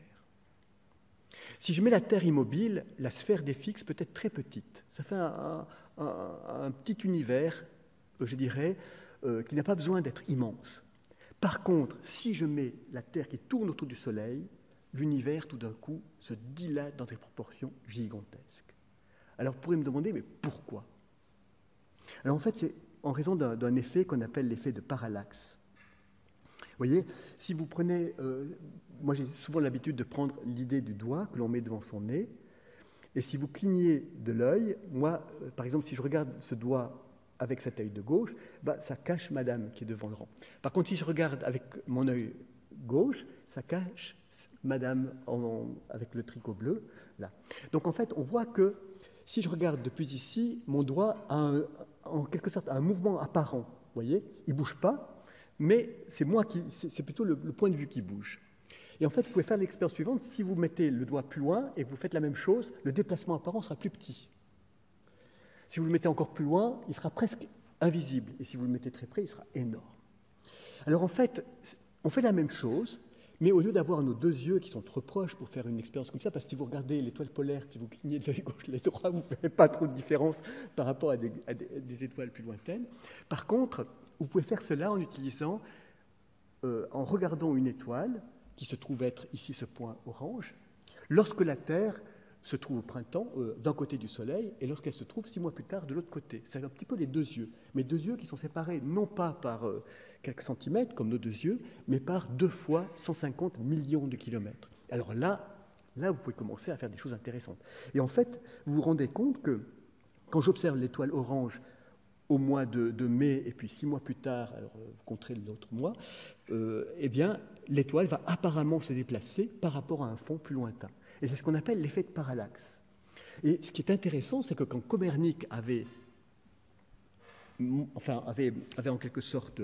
Si je mets la Terre immobile, la sphère des fixes peut être très petite. Ça fait un petit univers, je dirais, qui n'a pas besoin d'être immense. Par contre, si je mets la Terre qui tourne autour du Soleil, l'univers, tout d'un coup, se dilate dans des proportions gigantesques. Alors, vous pourriez me demander, mais pourquoi? Alors, en fait, c'est en raison d'un effet qu'on appelle l'effet de parallaxe. Vous voyez, si vous prenez... moi, j'ai souvent l'habitude de prendre l'idée du doigt que l'on met devant son nez, et si vous clignez de l'œil, moi, par exemple, si je regarde ce doigt avec cet œil de gauche, ça cache madame qui est devant le rang. Par contre, si je regarde avec mon œil gauche, ça cache madame avec le tricot bleu, là. Donc, en fait, on voit que si je regarde depuis ici, mon doigt a en quelque sorte un mouvement apparent. Vous voyez, il ne bouge pas, mais c'est plutôt le point de vue qui bouge. Et en fait, vous pouvez faire l'expérience suivante. Si vous mettez le doigt plus loin et que vous faites la même chose, le déplacement apparent sera plus petit. Si vous le mettez encore plus loin, il sera presque invisible. Et si vous le mettez très près, il sera énorme. Alors en fait, on fait la même chose, Mais au lieu d'avoir nos deux yeux qui sont trop proches pour faire une expérience comme ça, parce que si vous regardez l'étoile polaire, puis vous clignez de l'œil gauche, l'œil droit, vous ne verrez pas trop de différence par rapport à des étoiles plus lointaines. Par contre, vous pouvez faire cela en utilisant, en regardant une étoile, qui se trouve être ici ce point orange, lorsque la Terre se trouve au printemps d'un côté du Soleil et lorsqu'elle se trouve 6 mois plus tard de l'autre côté. C'est un petit peu les deux yeux, mais deux yeux qui sont séparés non pas par quelques centimètres comme nos deux yeux, mais par 2 fois 150 millions de kilomètres. Alors là, vous pouvez commencer à faire des choses intéressantes. Et en fait, vous vous rendez compte que quand j'observe l'étoile orange au mois de mai, et puis 6 mois plus tard, alors vous compterez l'autre mois, eh bien, l'étoile va apparemment se déplacer par rapport à un fond plus lointain. Et c'est ce qu'on appelle l'effet de parallaxe. Et ce qui est intéressant, c'est que quand Copernic avait en quelque sorte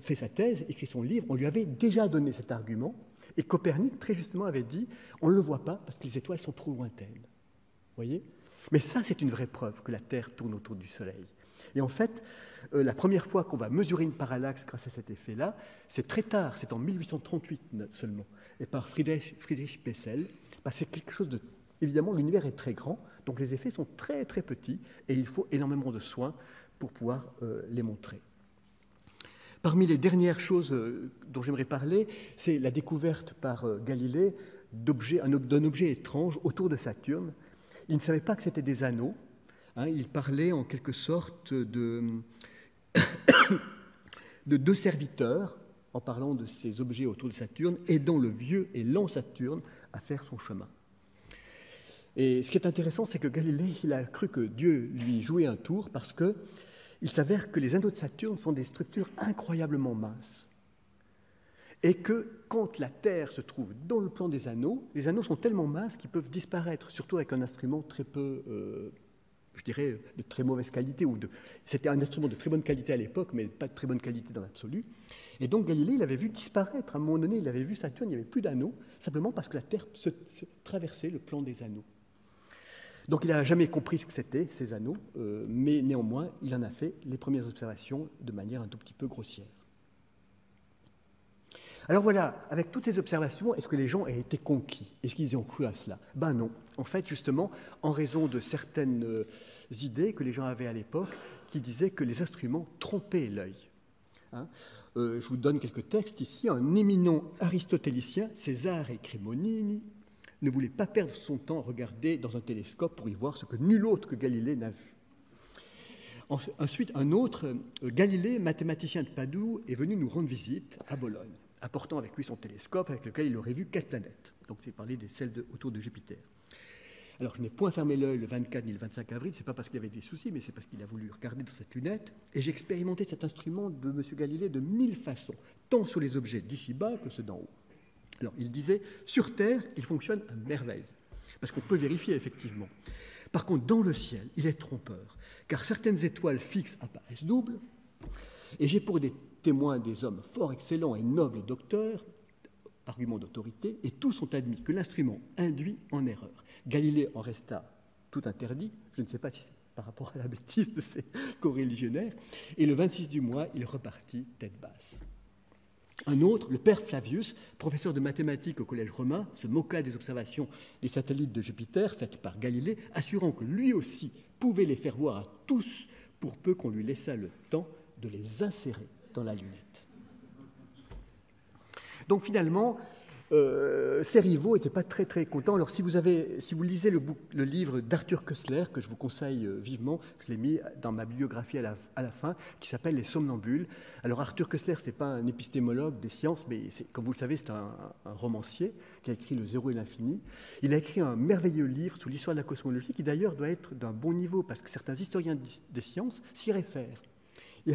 fait sa thèse, écrit son livre, on lui avait déjà donné cet argument, et Copernic, très justement, avait dit « on ne le voit pas parce que les étoiles sont trop lointaines ». Vous voyez ? Mais ça, c'est une vraie preuve que la Terre tourne autour du Soleil. Et en fait, la première fois qu'on va mesurer une parallaxe grâce à cet effet-là, c'est très tard, c'est en 1838 seulement, et par Friedrich Bessel. C'est quelque chose de... Évidemment, l'univers est très grand, donc les effets sont très très petits, et il faut énormément de soins pour pouvoir les montrer. Parmi les dernières choses dont j'aimerais parler, c'est la découverte par Galilée d'un objet étrange autour de Saturne. Il ne savait pas que c'était des anneaux. Il parlait en quelque sorte de 2 serviteurs, en parlant de ces objets autour de Saturne, aidant le vieux et lent Saturne à faire son chemin. Et ce qui est intéressant, c'est que Galilée, il a cru que Dieu lui jouait un tour parce qu'il s'avère que les anneaux de Saturne sont des structures incroyablement minces. Et que quand la Terre se trouve dans le plan des anneaux, les anneaux sont tellement minces qu'ils peuvent disparaître, surtout avec un instrument très peu... je dirais, de très mauvaise qualité. C'était un instrument de très bonne qualité à l'époque, mais pas de très bonne qualité dans l'absolu. Et donc Galilée, il avait vu disparaître, à un moment donné, il avait vu Saturne, il n'y avait plus d'anneaux, simplement parce que la Terre se traversait le plan des anneaux. Donc il n'a jamais compris ce que c'était, ces anneaux, mais néanmoins, il en a fait les premières observations de manière un tout petit peu grossière. Alors voilà, avec toutes ces observations, est-ce que les gens aient été conquis? Est-ce qu'ils ont cru à cela? Ben non. En fait, justement, en raison de certaines idées que les gens avaient à l'époque, qui disaient que les instruments trompaient l'œil. Je vous donne quelques textes ici. Un éminent aristotélicien, César Cremonini, ne voulait pas perdre son temps à regarder dans un télescope pour y voir ce que nul autre que Galilée n'a vu. Ensuite, un autre, Galilée, mathématicien de Padoue, est venu nous rendre visite à Bologne, apportant avec lui son télescope avec lequel il aurait vu 4 planètes. Donc c'est parler des celles autour de Jupiter. Alors je n'ai point fermé l'œil le 24 ni le 25 avril, c'est pas parce qu'il y avait des soucis, mais c'est parce qu'il a voulu regarder dans cette lunette, et j'ai expérimenté cet instrument de M. Galilée de 1000 façons, tant sur les objets d'ici-bas que ceux d'en haut. Alors il disait, sur Terre, il fonctionne à merveille, parce qu'on peut vérifier effectivement. Par contre, dans le ciel, il est trompeur, car certaines étoiles fixes apparaissent doubles, et j'ai pour des témoins des hommes forts, excellents et nobles docteurs, argument d'autorité, et tous ont admis que l'instrument induit en erreur. Galilée en resta tout interdit, je ne sais pas si c'est par rapport à la bêtise de ses coreligionnaires, et le 26 du mois, il repartit tête basse. Un autre, le père Flavius, professeur de mathématiques au collège romain, se moqua des observations des satellites de Jupiter faites par Galilée, assurant que lui aussi pouvait les faire voir à tous pour peu qu'on lui laissât le temps de les insérer dans la lunette. Donc finalement, ces rivaux n'étaient pas très très contents. Alors si vous lisez le livre d'Arthur Koestler, que je vous conseille vivement, je l'ai mis dans ma bibliographie à la fin, qui s'appelle Les Somnambules. Alors Arthur Koestler, ce n'est pas un épistémologue des sciences, mais comme vous le savez, c'est un romancier qui a écrit Le Zéro et l'Infini. Il a écrit un merveilleux livre sur l'histoire de la cosmologie, qui d'ailleurs doit être d'un bon niveau, parce que certains historiens des sciences s'y réfèrent. Et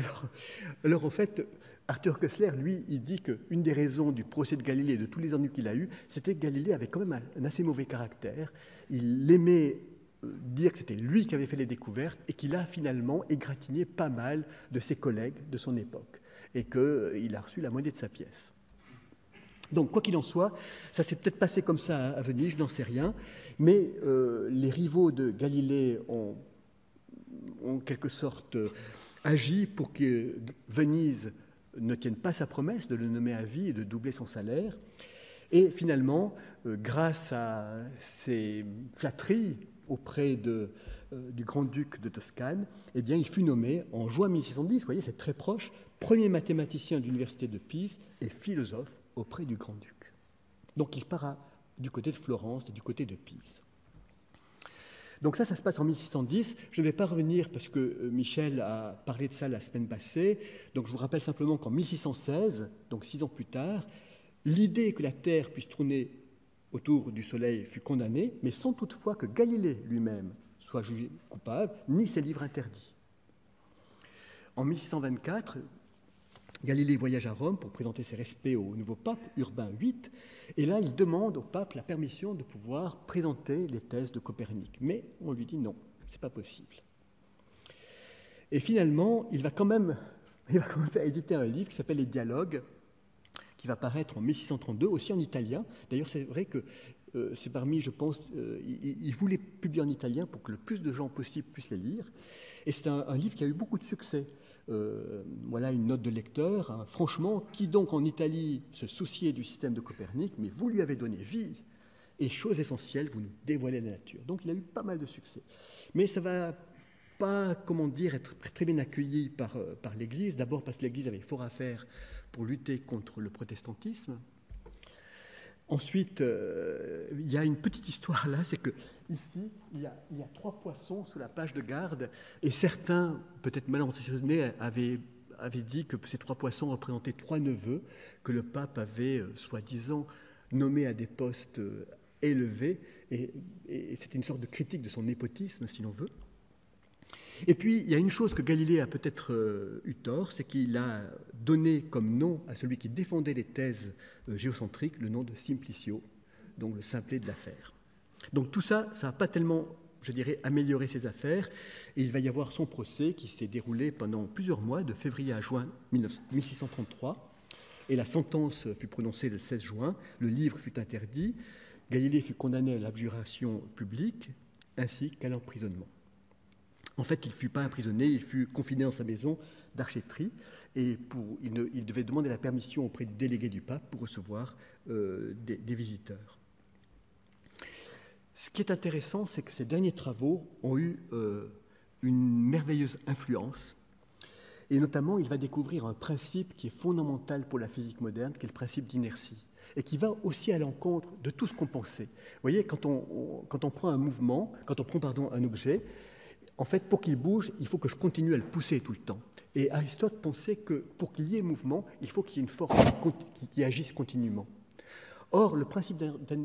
alors, en fait, Arthur Koestler, lui, il dit qu'une des raisons du procès de Galilée et de tous les ennuis qu'il a eus, c'était que Galilée avait quand même un assez mauvais caractère. Il aimait dire que c'était lui qui avait fait les découvertes et qu'il a finalement égratigné pas mal de ses collègues de son époque et qu'il a reçu la monnaie de sa pièce. Donc, quoi qu'il en soit, ça s'est peut-être passé comme ça à Venise, je n'en sais rien, mais les rivaux de Galilée ont en quelque sorte agi pour que Venise ne tienne pas sa promesse de le nommer à vie et de doubler son salaire. Et finalement, grâce à ses flatteries auprès du grand-duc de Toscane, eh bien, il fut nommé en juin 1610, vous voyez, c'est très proche, premier mathématicien de l'université de Pise et philosophe auprès du grand-duc. Donc il part du côté de Florence et du côté de Pise. Donc ça se passe en 1610. Je ne vais pas revenir parce que Michel a parlé de ça la semaine passée. Donc je vous rappelle simplement qu'en 1616, donc 6 ans plus tard, l'idée que la Terre puisse tourner autour du Soleil fut condamnée, mais sans toutefois que Galilée lui-même soit jugé coupable, ni ses livres interdits. En 1624, Galilée voyage à Rome pour présenter ses respects au nouveau pape, Urbain VIII, et là il demande au pape la permission de pouvoir présenter les thèses de Copernic. Mais on lui dit non, ce n'est pas possible. Et finalement, il va quand même éditer un livre qui s'appelle Les Dialogues, qui va paraître en 1632, aussi en italien. D'ailleurs, c'est vrai que c'est parmi, je pense, il voulait publier en italien pour que le plus de gens possible puissent les lire. Et c'est un livre qui a eu beaucoup de succès. Voilà une note de lecteur. Hein. Franchement, qui donc en Italie se souciait du système de Copernic, mais vous lui avez donné vie. Et chose essentielle, vous nous dévoilez la nature. Donc il a eu pas mal de succès. Mais ça va pas, comment dire, être très bien accueilli par l'Église. D'abord parce que l'Église avait fort à faire pour lutter contre le protestantisme. Ensuite, il y a une petite histoire là, c'est que ici, il y a 3 poissons sous la plage de garde, et certains, peut-être mal intentionnés, avaient dit que ces 3 poissons représentaient 3 neveux que le pape avait, soi-disant, nommés à des postes élevés, et c'était une sorte de critique de son népotisme, si l'on veut. Et puis, il y a une chose que Galilée a peut-être eu tort, c'est qu'il a donné comme nom à celui qui défendait les thèses géocentriques le nom de Simplicio, donc le simplet de l'affaire. Donc tout ça, ça n'a pas tellement, je dirais, amélioré ses affaires, et il va y avoir son procès qui s'est déroulé pendant plusieurs mois, de février à juin 1633, et la sentence fut prononcée le 16 juin, le livre fut interdit, Galilée fut condamné à l'abjuration publique, ainsi qu'à l'emprisonnement. En fait, il ne fut pas emprisonné, il fut confiné dans sa maison d'archéterie et il devait demander la permission auprès du délégué du pape pour recevoir des visiteurs. Ce qui est intéressant, c'est que ces derniers travaux ont eu une merveilleuse influence et notamment, il va découvrir un principe qui est fondamental pour la physique moderne, qui est le principe d'inertie et qui va aussi à l'encontre de tout ce qu'on pensait. Vous voyez, quand on prend un mouvement, quand on prend un objet, en fait, pour qu'il bouge, il faut que je continue à le pousser tout le temps. Et Aristote pensait que pour qu'il y ait mouvement, il faut qu'il y ait une force qui agisse continuellement. Or, le principe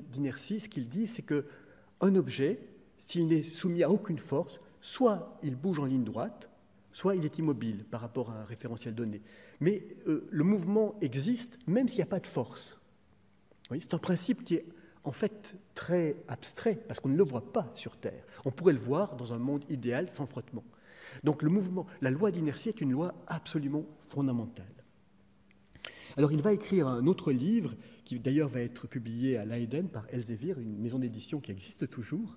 d'inertie, ce qu'il dit, c'est qu'un objet, s'il n'est soumis à aucune force, soit il bouge en ligne droite, soit il est immobile par rapport à un référentiel donné. Mais le mouvement existe même s'il n'y a pas de force. Vous voyez, c'est un principe qui est en fait très abstrait, parce qu'on ne le voit pas sur Terre. On pourrait le voir dans un monde idéal sans frottement. Donc le mouvement, la loi d'inertie est une loi absolument fondamentale. Alors il va écrire un autre livre, qui d'ailleurs va être publié à Leiden par Elsevier, une maison d'édition qui existe toujours.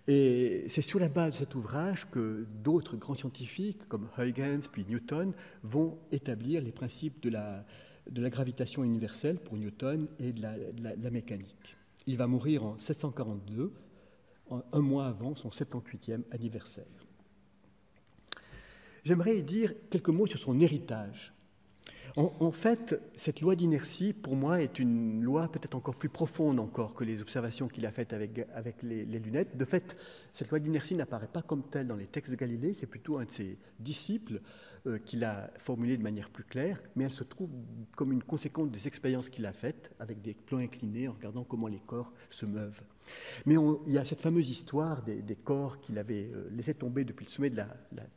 Et c'est sur la base de cet ouvrage que d'autres grands scientifiques, comme Huygens puis Newton, vont établir les principes de la gravitation universelle pour Newton et de la mécanique. Il va mourir en 1742, un mois avant son 78e anniversaire. J'aimerais dire quelques mots sur son héritage. En fait, cette loi d'inertie, pour moi, est une loi peut-être encore plus profonde encore que les observations qu'il a faites avec les lunettes. De fait, cette loi d'inertie n'apparaît pas comme telle dans les textes de Galilée, c'est plutôt un de ses disciples qui l'a formulée de manière plus claire, mais elle se trouve comme une conséquence des expériences qu'il a faites avec des plans inclinés en regardant comment les corps se meuvent. Mais il y a cette fameuse histoire des corps qu'il avait laissé tomber depuis le sommet de la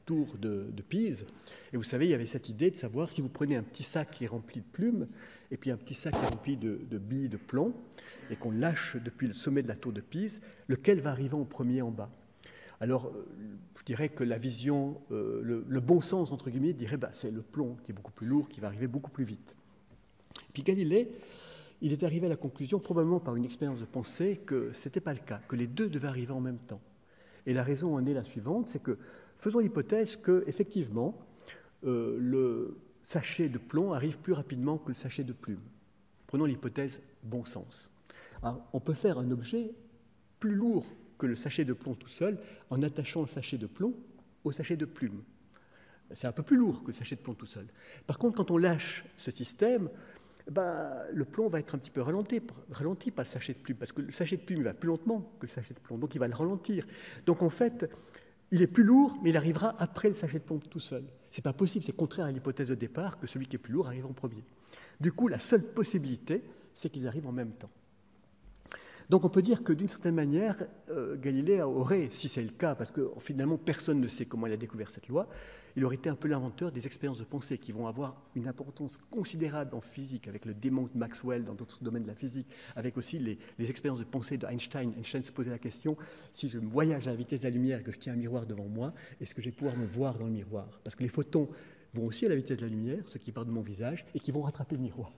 tour de Pise. Et vous savez, il y avait cette idée de savoir si vous prenez un petit sac qui est rempli de plumes et puis un petit sac qui est rempli de billes de plomb et qu'on lâche depuis le sommet de la tour de Pise, lequel va arriver en premier en bas. Alors, je dirais que la vision, le bon sens, entre guillemets, dirait c'est le plomb qui est beaucoup plus lourd, qui va arriver beaucoup plus vite. Puis Galilée, il est arrivé à la conclusion, probablement par une expérience de pensée, que ce n'était pas le cas, que les deux devaient arriver en même temps. Et la raison en est la suivante, c'est que, faisons l'hypothèse qu'effectivement, sachet de plomb arrive plus rapidement que le sachet de plume. Prenons l'hypothèse bon sens. Alors, on peut faire un objet plus lourd que le sachet de plomb tout seul en attachant le sachet de plomb au sachet de plume. C'est un peu plus lourd que le sachet de plomb tout seul. Par contre, quand on lâche ce système, le plomb va être un petit peu ralenti par le sachet de plume, parce que le sachet de plume va plus lentement que le sachet de plomb, donc il va le ralentir. Donc en fait, il est plus lourd, mais il arrivera après le sachet de plomb tout seul. Ce n'est pas possible, c'est contraire à l'hypothèse de départ que celui qui est plus lourd arrive en premier. Du coup, la seule possibilité, c'est qu'ils arrivent en même temps. Donc on peut dire que d'une certaine manière, Galilée aurait, si c'est le cas, parce que finalement personne ne sait comment il a découvert cette loi, il aurait été un peu l'inventeur des expériences de pensée qui vont avoir une importance considérable en physique, avec le démon de Maxwell dans d'autres domaines de la physique, avec aussi les expériences de pensée d'Einstein. Einstein se posait la question, si je voyage à la vitesse de la lumière et que je tiens un miroir devant moi, est-ce que je vais pouvoir me voir dans le miroir? Parce que les photons vont aussi à la vitesse de la lumière, ceux qui partent de mon visage, et qui vont rattraper le miroir.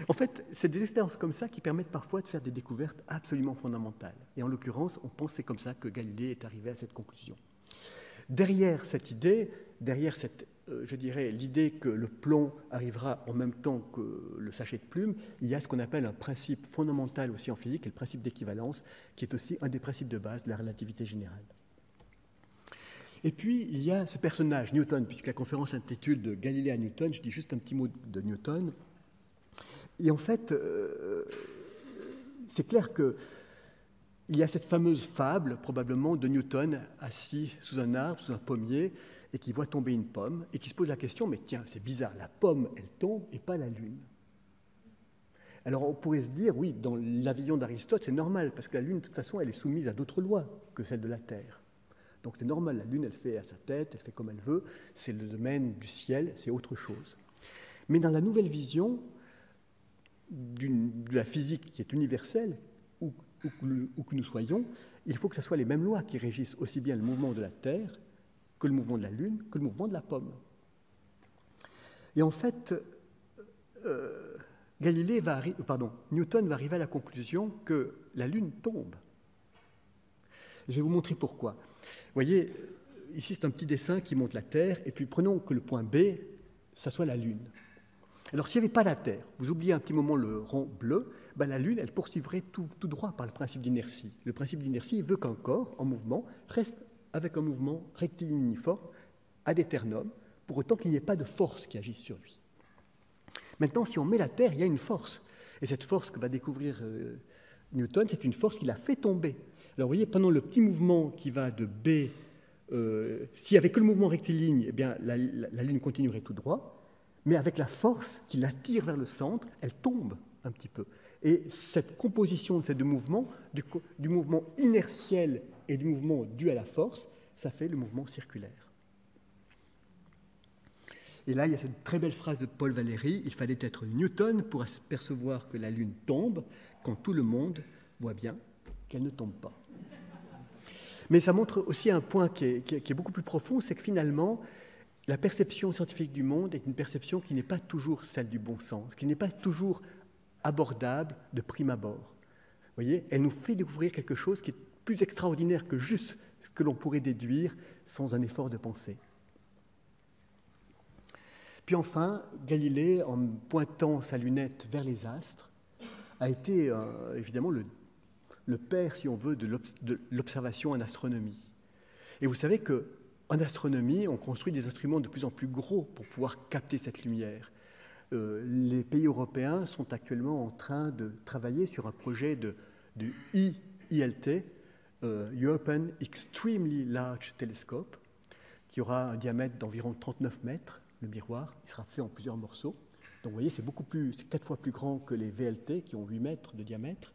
En fait, c'est des expériences comme ça qui permettent parfois de faire des découvertes absolument fondamentales. Et en l'occurrence, on pense que c'est comme ça que Galilée est arrivé à cette conclusion. Derrière cette idée, derrière cette, je dirais, l'idée que le plomb arrivera en même temps que le sachet de plume, il y a ce qu'on appelle un principe fondamental aussi en physique, qui est le principe d'équivalence, qui est aussi un des principes de base de la relativité générale. Et puis, il y a ce personnage, Newton, puisque la conférence s'intitule de Galilée à Newton, je dis juste un petit mot de Newton. Et en fait, c'est clair qu'il y a cette fameuse fable, probablement, de Newton assis sous un arbre, sous un pommier, et qui voit tomber une pomme, et qui se pose la question, mais tiens, c'est bizarre, la pomme, elle tombe, et pas la lune. Alors on pourrait se dire, oui, dans la vision d'Aristote, c'est normal, parce que la lune, de toute façon, elle est soumise à d'autres lois que celles de la Terre. Donc c'est normal, la Lune, elle fait à sa tête, elle fait comme elle veut, c'est le domaine du ciel, c'est autre chose. Mais dans la nouvelle vision de la physique qui est universelle, où que nous soyons, il faut que ce soit les mêmes lois qui régissent aussi bien le mouvement de la Terre que le mouvement de la Lune, que le mouvement de la pomme. Et en fait, Newton va arriver à la conclusion que la Lune tombe. Je vais vous montrer pourquoi. Vous voyez, ici c'est un petit dessin qui montre la Terre, et puis prenons que le point B, ça soit la Lune. Alors s'il n'y avait pas la Terre, vous oubliez un petit moment le rond bleu, la Lune, elle poursuivrait tout droit par le principe d'inertie. Le principe d'inertie veut qu'un corps en mouvement reste avec un mouvement rectiligne uniforme, ad aeternum, pour autant qu'il n'y ait pas de force qui agisse sur lui. Maintenant, si on met la Terre, il y a une force. Et cette force que va découvrir Newton, c'est une force qui l'a fait tomber. Alors vous voyez, pendant le petit mouvement qui va de B, s'il n'y avait que le mouvement rectiligne, eh bien, la Lune continuerait tout droit, mais avec la force qui l'attire vers le centre, elle tombe un petit peu. Et cette composition de ces deux mouvements, du mouvement inertiel et du mouvement dû à la force, ça fait le mouvement circulaire. Et là, il y a cette très belle phrase de Paul Valéry, « Il fallait être Newton pour percevoir que la Lune tombe quand tout le monde voit bien qu'elle ne tombe pas. » Mais ça montre aussi un point qui est beaucoup plus profond, c'est que finalement, la perception scientifique du monde est une perception qui n'est pas toujours celle du bon sens, qui n'est pas toujours abordable de prime abord. Vous voyez, elle nous fait découvrir quelque chose qui est plus extraordinaire que juste ce que l'on pourrait déduire sans un effort de pensée. Puis enfin, Galilée, en pointant sa lunette vers les astres, a été évidemment le père, si on veut, de l'observation en astronomie. Et vous savez qu'en astronomie, on construit des instruments de plus en plus gros pour pouvoir capter cette lumière. Les pays européens sont actuellement en train de travailler sur un projet du EILT, European Extremely Large Telescope, qui aura un diamètre d'environ 39 mètres, le miroir. Il sera fait en plusieurs morceaux. Donc vous voyez, c'est 4 fois plus grand que les VLT, qui ont 8 mètres de diamètre.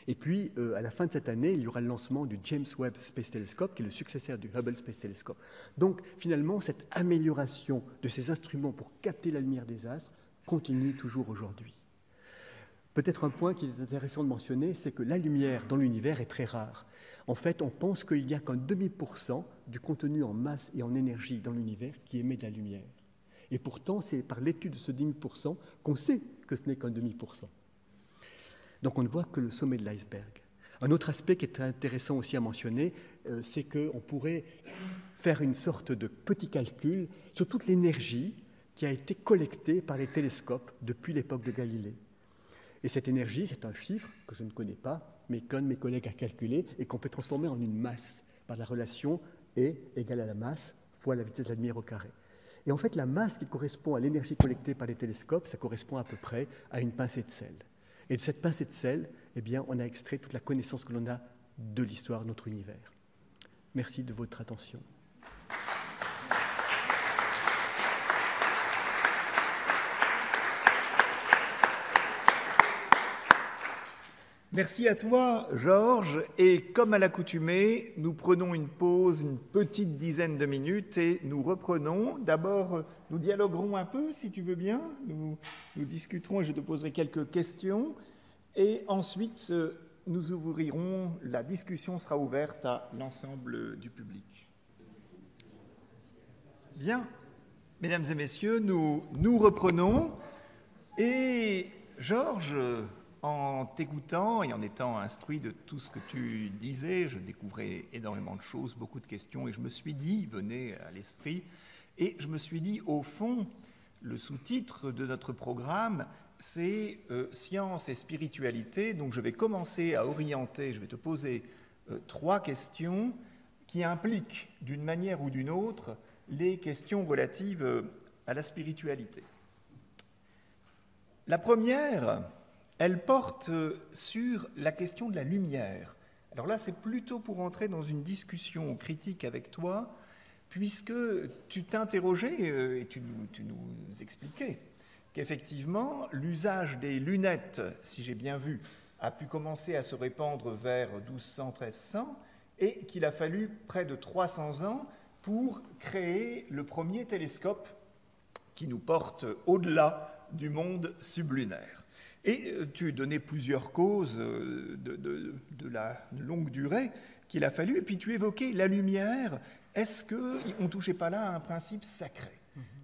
Et puis, à la fin de cette année, il y aura le lancement du James Webb Space Telescope, qui est le successeur du Hubble Space Telescope. Donc, finalement, cette amélioration de ces instruments pour capter la lumière des astres continue toujours aujourd'hui. Peut-être un point qui est intéressant de mentionner, c'est que la lumière dans l'univers est très rare. En fait, on pense qu'il n'y a qu'un demi% du contenu en masse et en énergie dans l'univers qui émet de la lumière. Et pourtant, c'est par l'étude de ce demi% qu'on sait que ce n'est qu'un demi%. Donc on ne voit que le sommet de l'iceberg. Un autre aspect qui est intéressant aussi à mentionner, c'est qu'on pourrait faire une sorte de petit calcul sur toute l'énergie qui a été collectée par les télescopes depuis l'époque de Galilée. Et cette énergie, c'est un chiffre que je ne connais pas, mais qu'un de mes collègues a calculé et qu'on peut transformer en une masse par la relation E égale à la masse fois la vitesse de la lumière au carré. Et en fait, la masse qui correspond à l'énergie collectée par les télescopes, ça correspond à peu près à une pincée de sel. Et de cette pincée de sel, eh bien, on a extrait toute la connaissance que l'on a de l'histoire de notre univers. Merci de votre attention. Merci à toi, Georges. Et comme à l'accoutumée, nous prenons une pause, une petite dizaine de minutes, et nous reprenons. D'abord, nous dialoguerons un peu, si tu veux bien. Nous discuterons et je te poserai quelques questions. Et ensuite, nous ouvrirons, la discussion sera ouverte à l'ensemble du public. Bien, mesdames et messieurs, nous reprenons. Et Georges, en t'écoutant et en étant instruit de tout ce que tu disais, je découvrais énormément de choses, beaucoup de questions, et je me suis dit, venez à l'esprit, et je me suis dit, au fond, le sous-titre de notre programme, c'est Science et spiritualité. Donc je vais commencer à orienter, je vais te poser 3 questions qui impliquent, d'une manière ou d'une autre, les questions relatives à la spiritualité. La première, elle porte sur la question de la lumière. Alors là, c'est plutôt pour entrer dans une discussion critique avec toi, puisque tu t'interrogeais et tu nous expliquais qu'effectivement, l'usage des lunettes, si j'ai bien vu, a pu commencer à se répandre vers 1200-1300 et qu'il a fallu près de 300 ans pour créer le premier télescope qui nous porte au-delà du monde sublunaire. Et tu donnais plusieurs causes de la longue durée qu'il a fallu, et puis tu évoquais la lumière. Est-ce qu'on ne touchait pas là à un principe sacré ?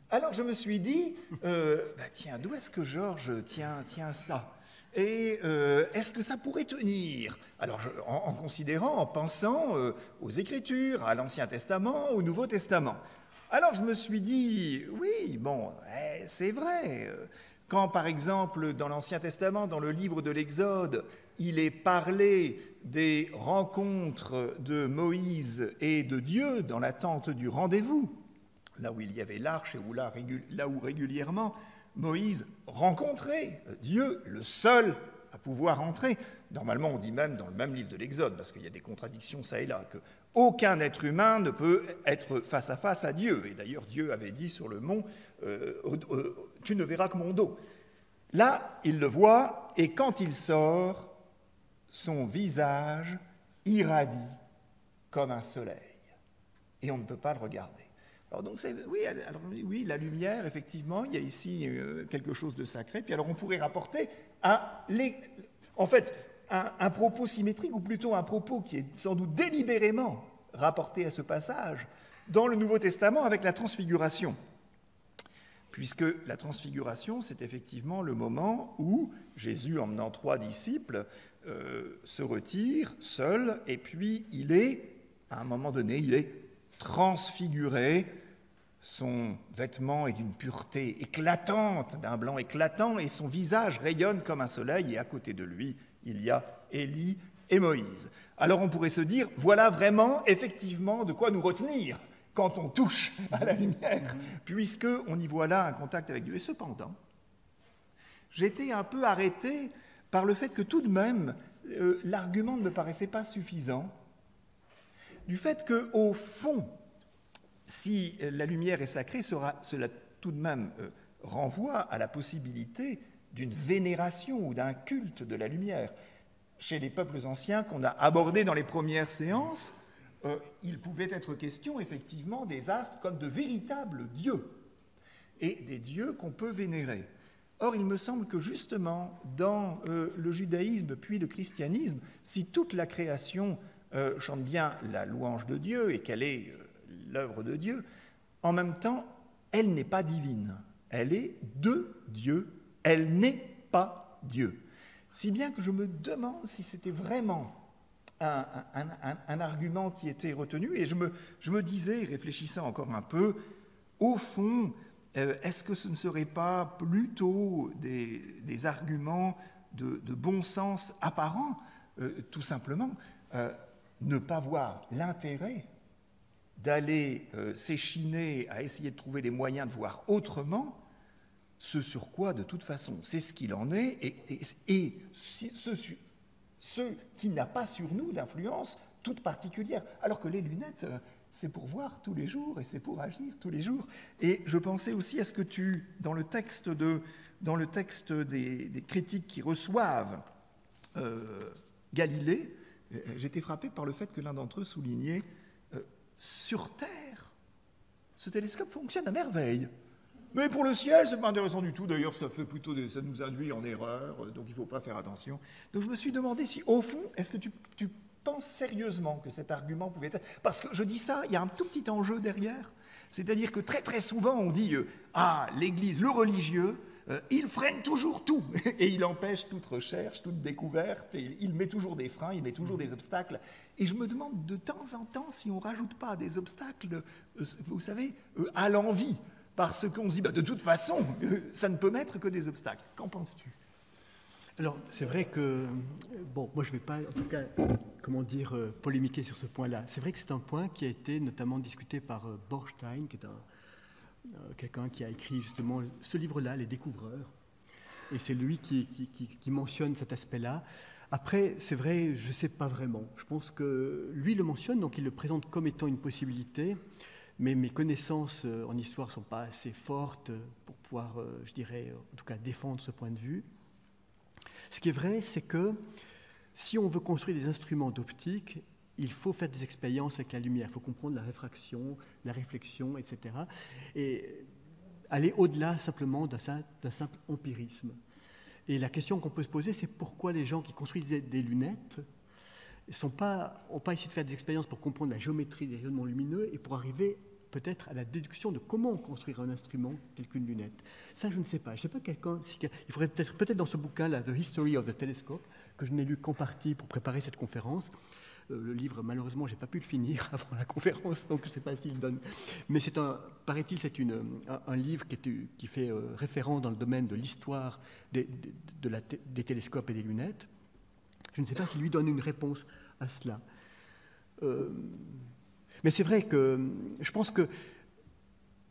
Alors je me suis dit, tiens, d'où est-ce que Georges tient ça ? Et est-ce que ça pourrait tenir ? Alors en considérant, en pensant aux Écritures, à l'Ancien Testament, au Nouveau Testament. Alors je me suis dit, oui, bon, c'est vrai. Quand, par exemple, dans l'Ancien Testament, dans le livre de l'Exode, il est parlé des rencontres de Moïse et de Dieu dans la tente du rendez-vous, là où il y avait l'arche et là où régulièrement Moïse rencontrait Dieu, le seul à pouvoir entrer. Normalement, on dit même dans le même livre de l'Exode, parce qu'il y a des contradictions ça et là, qu'aucun être humain ne peut être face à face à Dieu. Et d'ailleurs, Dieu avait dit sur le mont, tu ne verras que mon dos. Là, il le voit, et quand il sort, son visage irradie comme un soleil. Et on ne peut pas le regarder. Alors donc, oui, la lumière, effectivement, il y a ici quelque chose de sacré. Puis alors, on pourrait rapporter un propos symétrique, ou plutôt un propos qui est sans doute délibérément rapporté à ce passage, dans le Nouveau Testament avec la transfiguration. Puisque la transfiguration, c'est effectivement le moment où Jésus, emmenant 3 disciples, se retire seul, et puis à un moment donné, il est transfiguré. Son vêtement est d'une pureté éclatante, d'un blanc éclatant, et son visage rayonne comme un soleil, et à côté de lui, il y a Élie et Moïse. Alors on pourrait se dire, voilà vraiment, effectivement, de quoi nous retenir quand on touche à la lumière, puisqu'on y voit là un contact avec Dieu. Et cependant, j'étais un peu arrêté par le fait que tout de même, l'argument ne me paraissait pas suffisant, du fait qu'au fond, si la lumière est sacrée, cela tout de même renvoie à la possibilité d'une vénération ou d'un culte de la lumière. Chez les peuples anciens qu'on a abordés dans les premières séances, il pouvait être question effectivement des astres comme de véritables dieux, et des dieux qu'on peut vénérer. Or, il me semble que justement, dans le judaïsme puis le christianisme, si toute la création chante bien la louange de Dieu et qu'elle est l'œuvre de Dieu, en même temps, elle n'est pas divine. Elle est de Dieu, elle n'est pas Dieu. Si bien que je me demande si c'était vraiment un argument qui était retenu, et je me disais, réfléchissant encore un peu, au fond, est-ce que ce ne serait pas plutôt des arguments de bon sens apparents, tout simplement, ne pas voir l'intérêt d'aller s'échiner à essayer de trouver des moyens de voir autrement ce sur quoi, de toute façon, c'est ce qu'il en est, et ce qui n'a pas sur nous d'influence toute particulière. Alors que les lunettes, c'est pour voir tous les jours, et c'est pour agir tous les jours. Et je pensais aussi à ce que dans le texte des critiques qui reçoivent Galilée, j'étais frappé par le fait que l'un d'entre eux soulignait sur Terre, ce télescope fonctionne à merveille. Mais pour le ciel, c'est pas intéressant du tout. D'ailleurs, ça nous induit en erreur, donc il ne faut pas faire attention. Donc je me suis demandé si, au fond, est-ce que tu penses sérieusement que cet argument pouvait être... Parce que je dis ça, il y a un tout petit enjeu derrière. C'est-à-dire que très très souvent, on dit l'Église, le religieux, il freine toujours tout, et il empêche toute recherche, toute découverte, et il met toujours des freins, il met toujours des obstacles. Et je me demande de temps en temps si on ne rajoute pas des obstacles, vous savez, à l'envi, parce qu'on se dit, de toute façon, ça ne peut mettre que des obstacles. Qu'en penses-tu ? Alors, c'est vrai que, moi je ne vais pas, en tout cas, polémiquer sur ce point-là. C'est vrai que c'est un point qui a été notamment discuté par Borstein, qui est quelqu'un qui a écrit justement ce livre-là, Les Découvreurs, et c'est lui qui mentionne cet aspect-là. Après, c'est vrai, je ne sais pas vraiment. Je pense que lui le mentionne, donc il le présente comme étant une possibilité, mais mes connaissances en histoire ne sont pas assez fortes pour pouvoir, je dirais, en tout cas, défendre ce point de vue. Ce qui est vrai, c'est que si on veut construire des instruments d'optique, il faut faire des expériences avec la lumière, il faut comprendre la réfraction, la réflexion, etc. Et aller au-delà simplement d'un simple empirisme. Et la question qu'on peut se poser, c'est pourquoi les gens qui construisent des lunettes n'ont pas essayé de faire des expériences pour comprendre la géométrie des rayonnements lumineux et pour arriver peut-être à la déduction de comment construire un instrument tel qu'une lunette. Ça, je ne sais pas. Je ne sais pas il faudrait peut-être dans ce bouquin-là, The History of the Telescope, que je n'ai lu qu'en partie pour préparer cette conférence. Le livre, malheureusement, je n'ai pas pu le finir avant la conférence, donc je ne sais pas s'il donne. Mais paraît-il, c'est un livre qui fait référence dans le domaine de l'histoire des télescopes et des lunettes. Je ne sais pas s'il lui donne une réponse à cela. Mais c'est vrai que je pense que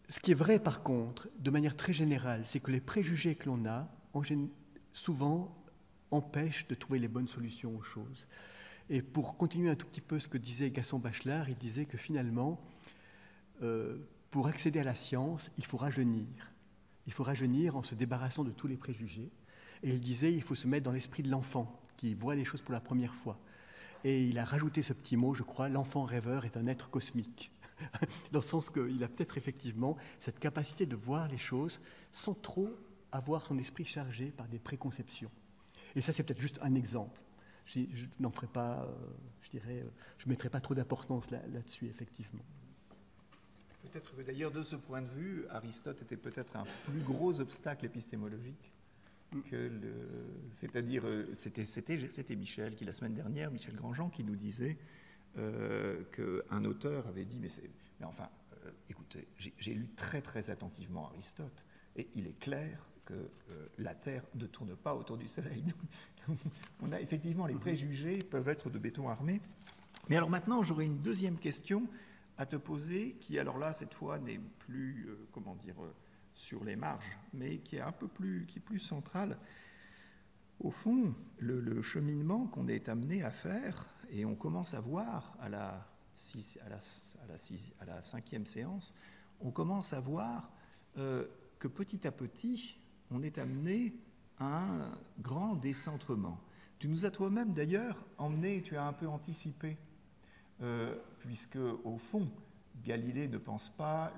ce qui est vrai, par contre, de manière très générale, c'est que les préjugés que l'on a, souvent, empêchent de trouver les bonnes solutions aux choses. Et pour continuer un tout petit peu ce que disait Gaston Bachelard, il disait que finalement, pour accéder à la science, il faut rajeunir. Il faut rajeunir en se débarrassant de tous les préjugés. Et il disait qu'il faut se mettre dans l'esprit de l'enfant, qui voit les choses pour la première fois. Et il a rajouté ce petit mot, je crois, l'enfant rêveur est un être cosmique. Dans le sens qu'il a peut-être effectivement cette capacité de voir les choses sans trop avoir son esprit chargé par des préconceptions. Et ça, c'est peut-être juste un exemple. Je n'en ferai pas, je ne mettrai pas trop d'importance là-dessus, effectivement. Peut-être que d'ailleurs, de ce point de vue, Aristote était peut-être un plus gros obstacle épistémologique que c'est-à-dire, c'était Michel qui, la semaine dernière, Michel Grandjean, qui nous disait qu'un auteur avait dit, mais enfin, écoutez, j'ai lu très très attentivement Aristote, et il est clair que la Terre ne tourne pas autour du Soleil. On a effectivement, les préjugés peuvent être de béton armé. Mais alors maintenant, j'aurais une deuxième question à te poser, qui alors là, cette fois, n'est plus, sur les marges, mais qui est un peu plus, qui est plus centrale. Au fond, le cheminement qu'on est amené à faire, et on commence à voir à la 5e séance, on commence à voir que petit à petit, on est amené à un grand décentrement. Tu nous as toi-même d'ailleurs emmené, tu as un peu anticipé, puisque au fond, Galilée ne pense pas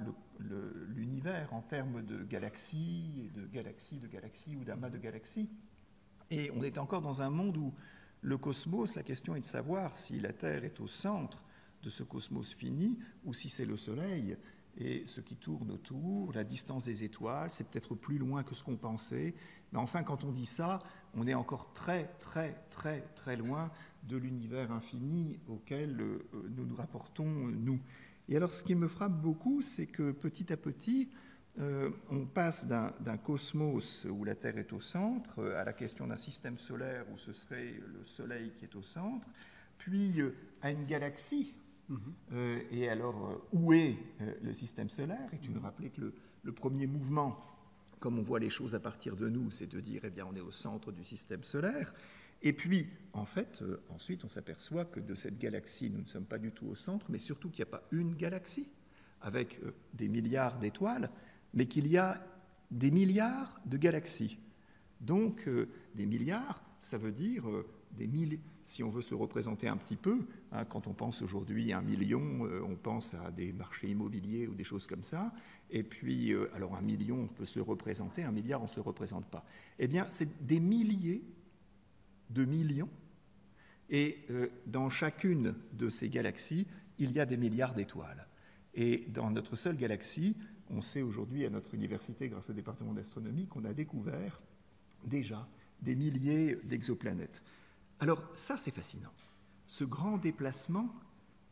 l'univers en termes de galaxies, de galaxies ou d'amas de galaxies. Et on est encore dans un monde où le cosmos, la question est de savoir si la Terre est au centre de ce cosmos fini ou si c'est le Soleil et ce qui tourne autour, la distance des étoiles, c'est peut-être plus loin que ce qu'on pensait, mais enfin quand on dit ça, on est encore très loin de l'univers infini auquel nous nous rapportons, nous. Et alors ce qui me frappe beaucoup, c'est que petit à petit, on passe d'un cosmos où la Terre est au centre à la question d'un système solaire où ce serait le Soleil qui est au centre, puis à une galaxie. Et alors, où est le système solaire? Et tu nous rappelais que le premier mouvement, comme on voit les choses à partir de nous, c'est de dire, eh bien, on est au centre du système solaire. Et puis, en fait, ensuite, on s'aperçoit que de cette galaxie, nous ne sommes pas du tout au centre, mais surtout qu'il n'y a pas une galaxie avec des milliards d'étoiles, mais qu'il y a des milliards de galaxies. Donc, des milliards, ça veut dire des milliers. Si on veut se le représenter un petit peu, hein, quand on pense aujourd'hui à 1 million, on pense à des marchés immobiliers ou des choses comme ça. Et puis, alors 1 million, on peut se le représenter, 1 milliard, on ne se le représente pas. Eh bien, c'est des milliers de millions. Et dans chacune de ces galaxies, il y a des milliards d'étoiles. Et dans notre seule galaxie, on sait aujourd'hui à notre université, grâce au département d'astronomie, qu'on a découvert déjà des milliers d'exoplanètes. Alors ça, c'est fascinant. Ce grand déplacement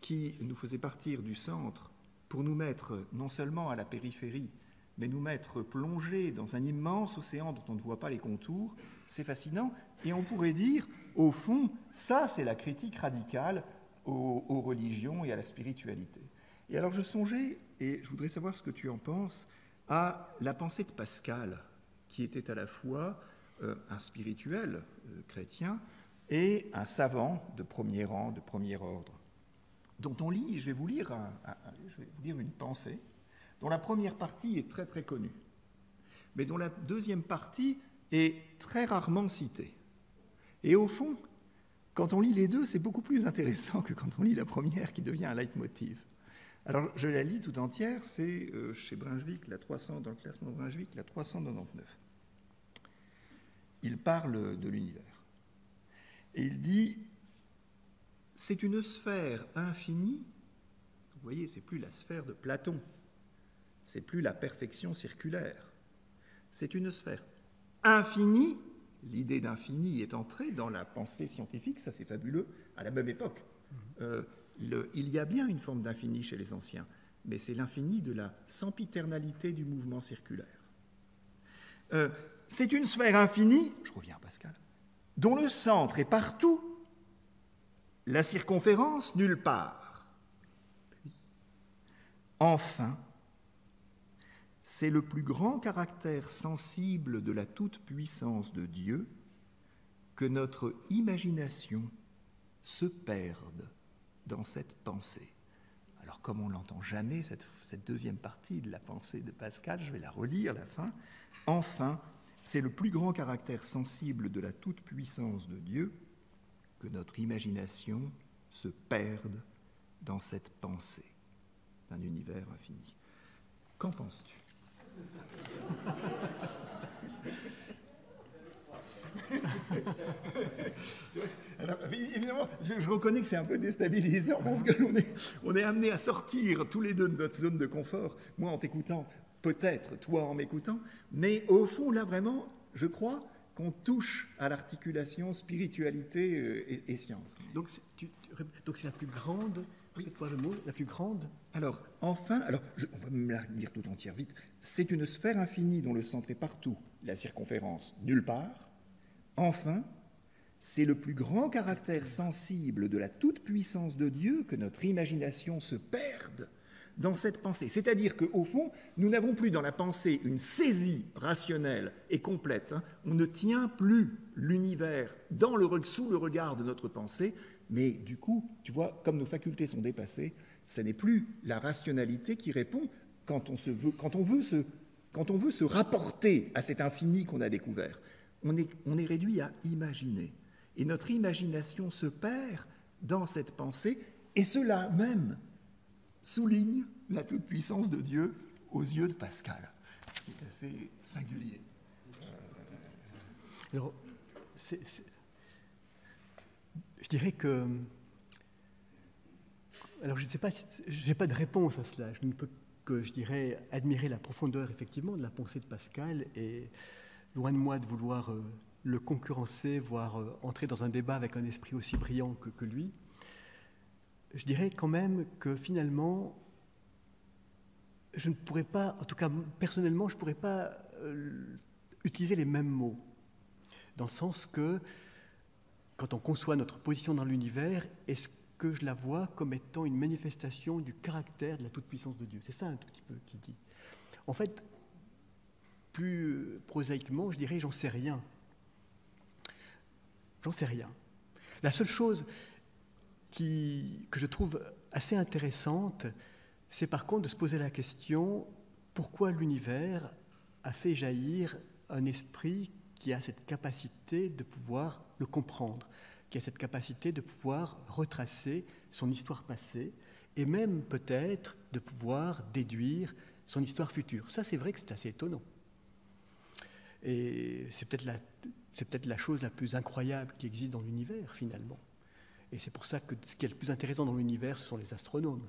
qui nous faisait partir du centre pour nous mettre non seulement à la périphérie, mais nous mettre plongés dans un immense océan dont on ne voit pas les contours, c'est fascinant. Et on pourrait dire, au fond, ça, c'est la critique radicale aux religions et à la spiritualité. Et alors je songeais, et je voudrais savoir ce que tu en penses, à la pensée de Pascal, qui était à la fois un spirituel chrétien et un savant de premier rang, de premier ordre, dont on lit, je vais vous lire une pensée, dont la première partie est très connue, mais dont la deuxième partie est très rarement citée. Et au fond, quand on lit les deux, c'est beaucoup plus intéressant que quand on lit la première qui devient un leitmotiv. Alors, je la lis tout entière, c'est chez Brunswick, la 300, dans le classement Brunswick, la 399. Il parle de l'univers. Et il dit, c'est une sphère infinie, vous voyez, c'est plus la sphère de Platon, c'est plus la perfection circulaire, c'est une sphère infinie, l'idée d'infini est entrée dans la pensée scientifique, ça c'est fabuleux, à la même époque. Il y a bien une forme d'infini chez les anciens, mais c'est l'infini de la sempiternalité du mouvement circulaire. C'est une sphère infinie, je reviens à Pascal, dont le centre est partout, la circonférence nulle part. Enfin, c'est le plus grand caractère sensible de la toute-puissance de Dieu que notre imagination se perde dans cette pensée. Alors, comme on n'entend jamais cette deuxième partie de la pensée de Pascal, je vais la relire, la fin. Enfin, c'est le plus grand caractère sensible de la toute-puissance de Dieu que notre imagination se perde dans cette pensée d'un univers infini. Qu'en penses-tu? Alors, évidemment, je reconnais que c'est un peu déstabilisant parce qu'on est amené à sortir tous les deux de notre zone de confort, moi en t'écoutant, peut-être toi en m'écoutant, mais au fond, là vraiment, je crois qu'on touche à l'articulation spiritualité et science. Donc c'est la plus grande, oui. Toi le mot, la plus grande. Alors, enfin, on va me la dire tout entière vite, c'est une sphère infinie dont le centre est partout, la circonférence nulle part. Enfin, c'est le plus grand caractère sensible de la toute-puissance de Dieu que notre imagination se perde dans cette pensée. C'est-à-dire qu'au fond, nous n'avons plus dans la pensée une saisie rationnelle et complète. Hein. On ne tient plus l'univers sous le regard de notre pensée, mais du coup, tu vois, comme nos facultés sont dépassées, ce n'est plus la rationalité qui répond quand on veut se rapporter à cet infini qu'on a découvert. On est réduit à imaginer. Et notre imagination se perd dans cette pensée, et cela même souligne la toute-puissance de Dieu aux yeux de Pascal. C'est assez singulier. Alors, je dirais que... Alors, je ne sais pas si... Je n'ai pas de réponse à cela. Je ne peux que, je dirais, admirer la profondeur, effectivement, de la pensée de Pascal, et loin de moi de vouloir le concurrencer, voire entrer dans un débat avec un esprit aussi brillant que lui, je dirais quand même que finalement, je ne pourrais pas, en tout cas personnellement, je ne pourrais pas utiliser les mêmes mots, dans le sens que, quand on conçoit notre position dans l'univers, est-ce que je la vois comme étant une manifestation du caractère de la toute-puissance de Dieu? C'est ça un tout petit peu qu'il dit. En fait, plus prosaïquement, je dirais, j'en sais rien. J'en sais rien. La seule chose que je trouve assez intéressante, c'est par contre de se poser la question, pourquoi l'univers a fait jaillir un esprit qui a cette capacité de pouvoir le comprendre, qui a cette capacité de pouvoir retracer son histoire passée et même peut-être de pouvoir déduire son histoire future. Ça, c'est vrai que c'est assez étonnant. Et c'est peut-être la chose la plus incroyable qui existe dans l'univers, finalement. Et c'est pour ça que ce qui est le plus intéressant dans l'univers, ce sont les astronomes.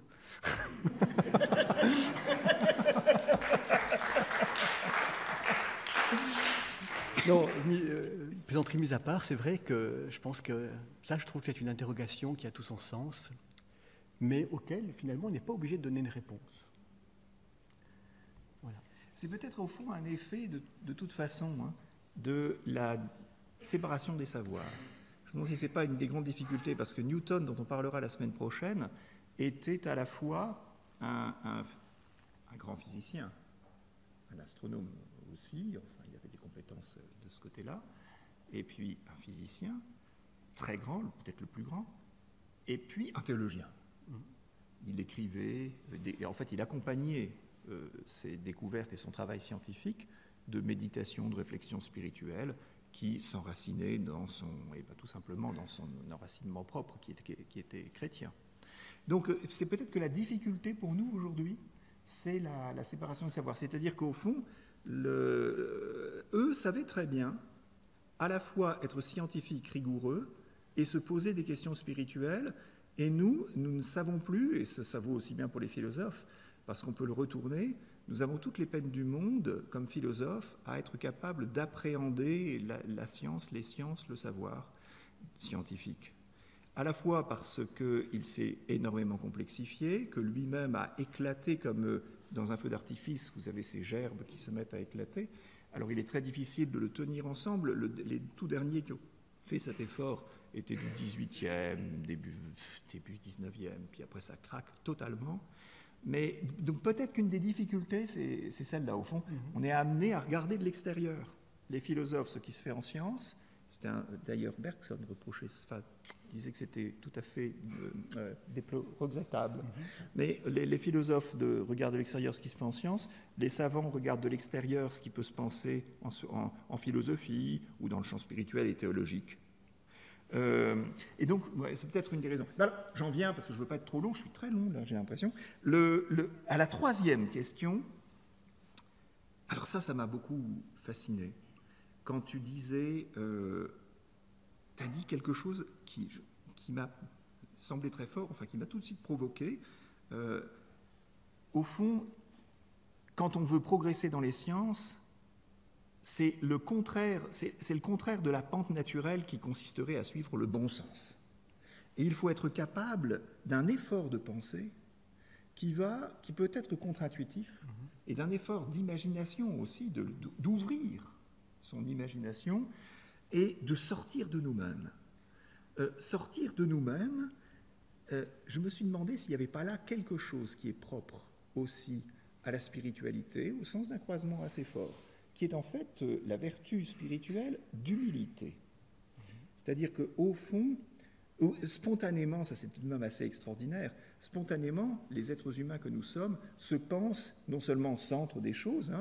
Non, plaisanterie mise à part, c'est vrai que je pense que ça, je trouve que c'est une interrogation qui a tout son sens, mais auquel, finalement, on n'est pas obligé de donner une réponse. Voilà. C'est peut-être au fond un effet, de toute façon, hein, de la séparation des savoirs. Je me demande si ce n'est pas une des grandes difficultés, parce que Newton, dont on parlera la semaine prochaine, était à la fois un grand physicien, un astronome aussi, enfin, il avait des compétences de ce côté-là, et puis un physicien très grand, peut-être le plus grand, et puis un théologien. Il écrivait, et en fait il accompagnait ses découvertes et son travail scientifique de méditation, de réflexion spirituelle, qui s'enracinait dans son, et pas tout simplement dans son enracinement propre, qui était chrétien. Donc c'est peut-être que la difficulté pour nous aujourd'hui, c'est la séparation des savoirs. C'est-à-dire qu'au fond, eux savaient très bien à la fois être scientifiques, rigoureux, et se poser des questions spirituelles, et nous ne savons plus, et ça vaut aussi bien pour les philosophes, parce qu'on peut le retourner, nous avons toutes les peines du monde, comme philosophes, à être capables d'appréhender la science, les sciences, le savoir scientifique. À la fois parce qu'il s'est énormément complexifié, que lui-même a éclaté comme dans un feu d'artifice, vous avez ces gerbes qui se mettent à éclater. Alors il est très difficile de le tenir ensemble. Les tout derniers qui ont fait cet effort étaient du 18e, début 19e, puis après ça craque totalement. Mais donc peut-être qu'une des difficultés, c'est celle-là, au fond. On est amené à regarder de l'extérieur. Les philosophes, ce qui se fait en science, d'ailleurs Bergson reprochait, disait que c'était tout à fait regrettable. Mais les philosophes regardent de l'extérieur ce qui se fait en science, les savants regardent de l'extérieur ce qui peut se penser en philosophie ou dans le champ spirituel et théologique. Et donc, ouais, c'est peut-être une des raisons. Alors, j'en viens, parce que je ne veux pas être trop long, je suis très long, là, j'ai l'impression. À la troisième question, alors ça m'a beaucoup fasciné. Quand tu disais, tu as dit quelque chose qui m'a semblé très fort, enfin, qui m'a tout de suite provoqué. Au fond, quand on veut progresser dans les sciences, c'est le contraire de la pente naturelle qui consisterait à suivre le bon sens. Et il faut être capable d'un effort de pensée qui peut être contre-intuitif, et d'un effort d'imagination aussi, d'ouvrir son imagination et de sortir de nous-mêmes. Sortir de nous-mêmes, je me suis demandé s'il n'y avait pas là quelque chose qui est propre aussi à la spiritualité, au sens d'un croisement assez fort, qui est en fait la vertu spirituelle d'humilité. C'est-à-dire qu'au fond, spontanément, ça c'est tout de même assez extraordinaire, spontanément, les êtres humains que nous sommes se pensent non seulement centre des choses,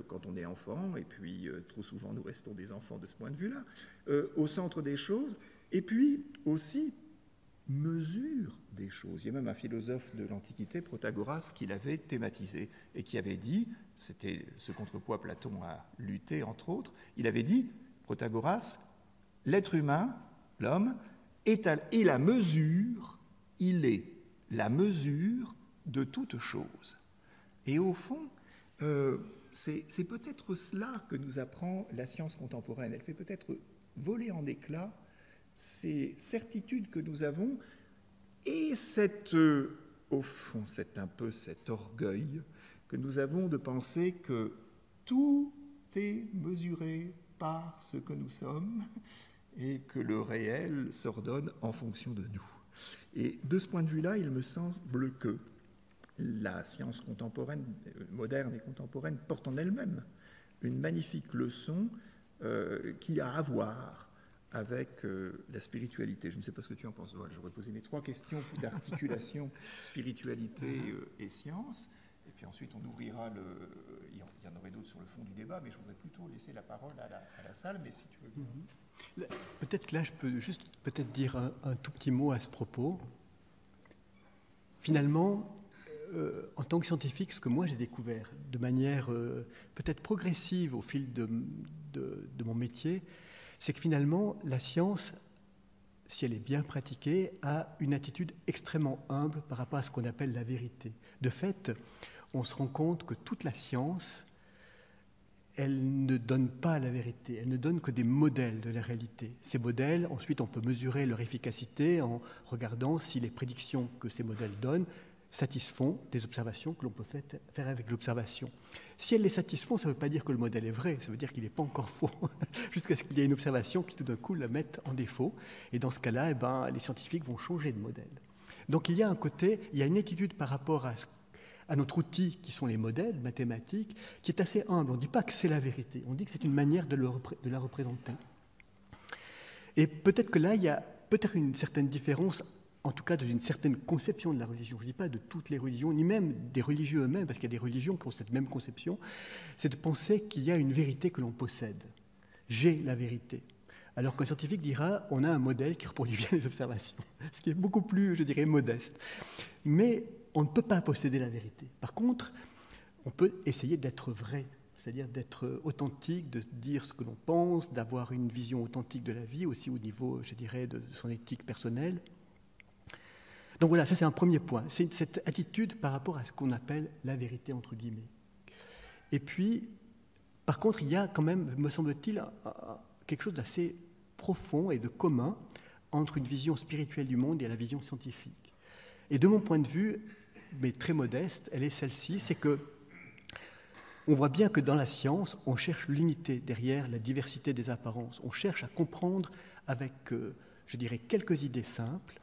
quand on est enfant, et puis trop souvent nous restons des enfants de ce point de vue-là, au centre des choses, et puis aussi mesure des choses. Il y a même un philosophe de l'Antiquité, Protagoras, qui l'avait thématisé et qui avait dit, c'était ce contre quoi Platon a lutté entre autres, il avait dit, Protagoras, l'être humain, l'homme, est la mesure, il est la mesure de toute chose. Et au fond, c'est peut-être cela que nous apprend la science contemporaine. Elle fait peut-être voler en éclats ces certitudes que nous avons et au fond, c'est un peu cet orgueil que nous avons de penser que tout est mesuré par ce que nous sommes et que le réel s'ordonne en fonction de nous. Et de ce point de vue-là, il me semble que la science contemporaine, moderne et contemporaine, porte en elle-même une magnifique leçon qui a à voir avec la spiritualité. Je ne sais pas ce que tu en penses, Voilà, j'aurais posé mes 3 questions d'articulation spiritualité et science, et puis ensuite on ouvrira il y en aurait d'autres sur le fond du débat, mais je voudrais plutôt laisser la parole à la salle, mais si tu veux bien. Peut-être que là, je peux juste dire un tout petit mot à ce propos. Finalement, en tant que scientifique, ce que moi j'ai découvert de manière peut-être progressive au fil de mon métier, c'est que finalement, la science, si elle est bien pratiquée, a une attitude extrêmement humble par rapport à ce qu'on appelle la vérité. De fait, on se rend compte que toute la science, elle ne donne pas la vérité, elle ne donne que des modèles de la réalité. Ces modèles, ensuite, on peut mesurer leur efficacité en regardant si les prédictions que ces modèles donnent satisfont des observations que l'on peut faire avec l'observation. Si elles les satisfont, ça ne veut pas dire que le modèle est vrai, ça veut dire qu'il n'est pas encore faux, jusqu'à ce qu'il y ait une observation qui tout d'un coup la mette en défaut. Et dans ce cas-là, les scientifiques vont changer de modèle. Donc il y a un côté, il y a une attitude par rapport à notre outil qui sont les modèles mathématiques, qui est assez humble. On ne dit pas que c'est la vérité, on dit que c'est une manière de la représenter. Et peut-être que là, il y a peut-être une certaine différence, en tout cas dans une certaine conception de la religion. Je ne dis pas de toutes les religions, ni même des religieux eux-mêmes, parce qu'il y a des religions qui ont cette même conception, c'est de penser qu'il y a une vérité que l'on possède. J'ai la vérité. Alors qu'un scientifique dira, on a un modèle qui reproduit bien les observations, ce qui est beaucoup plus, je dirais, modeste. Mais on ne peut pas posséder la vérité. Par contre, on peut essayer d'être vrai, c'est-à-dire d'être authentique, de dire ce que l'on pense, d'avoir une vision authentique de la vie, aussi au niveau, je dirais, de son éthique personnelle. Donc voilà, ça c'est un premier point. C'est cette attitude par rapport à ce qu'on appelle la vérité, entre guillemets. Et puis, par contre, il y a quand même, me semble-t-il, quelque chose d'assez profond et de commun entre une vision spirituelle du monde et la vision scientifique. Et de mon point de vue, mais très modeste, elle est celle-ci, c'est que on voit bien que dans la science, on cherche l'unité derrière la diversité des apparences. On cherche à comprendre avec, je dirais, quelques idées simples,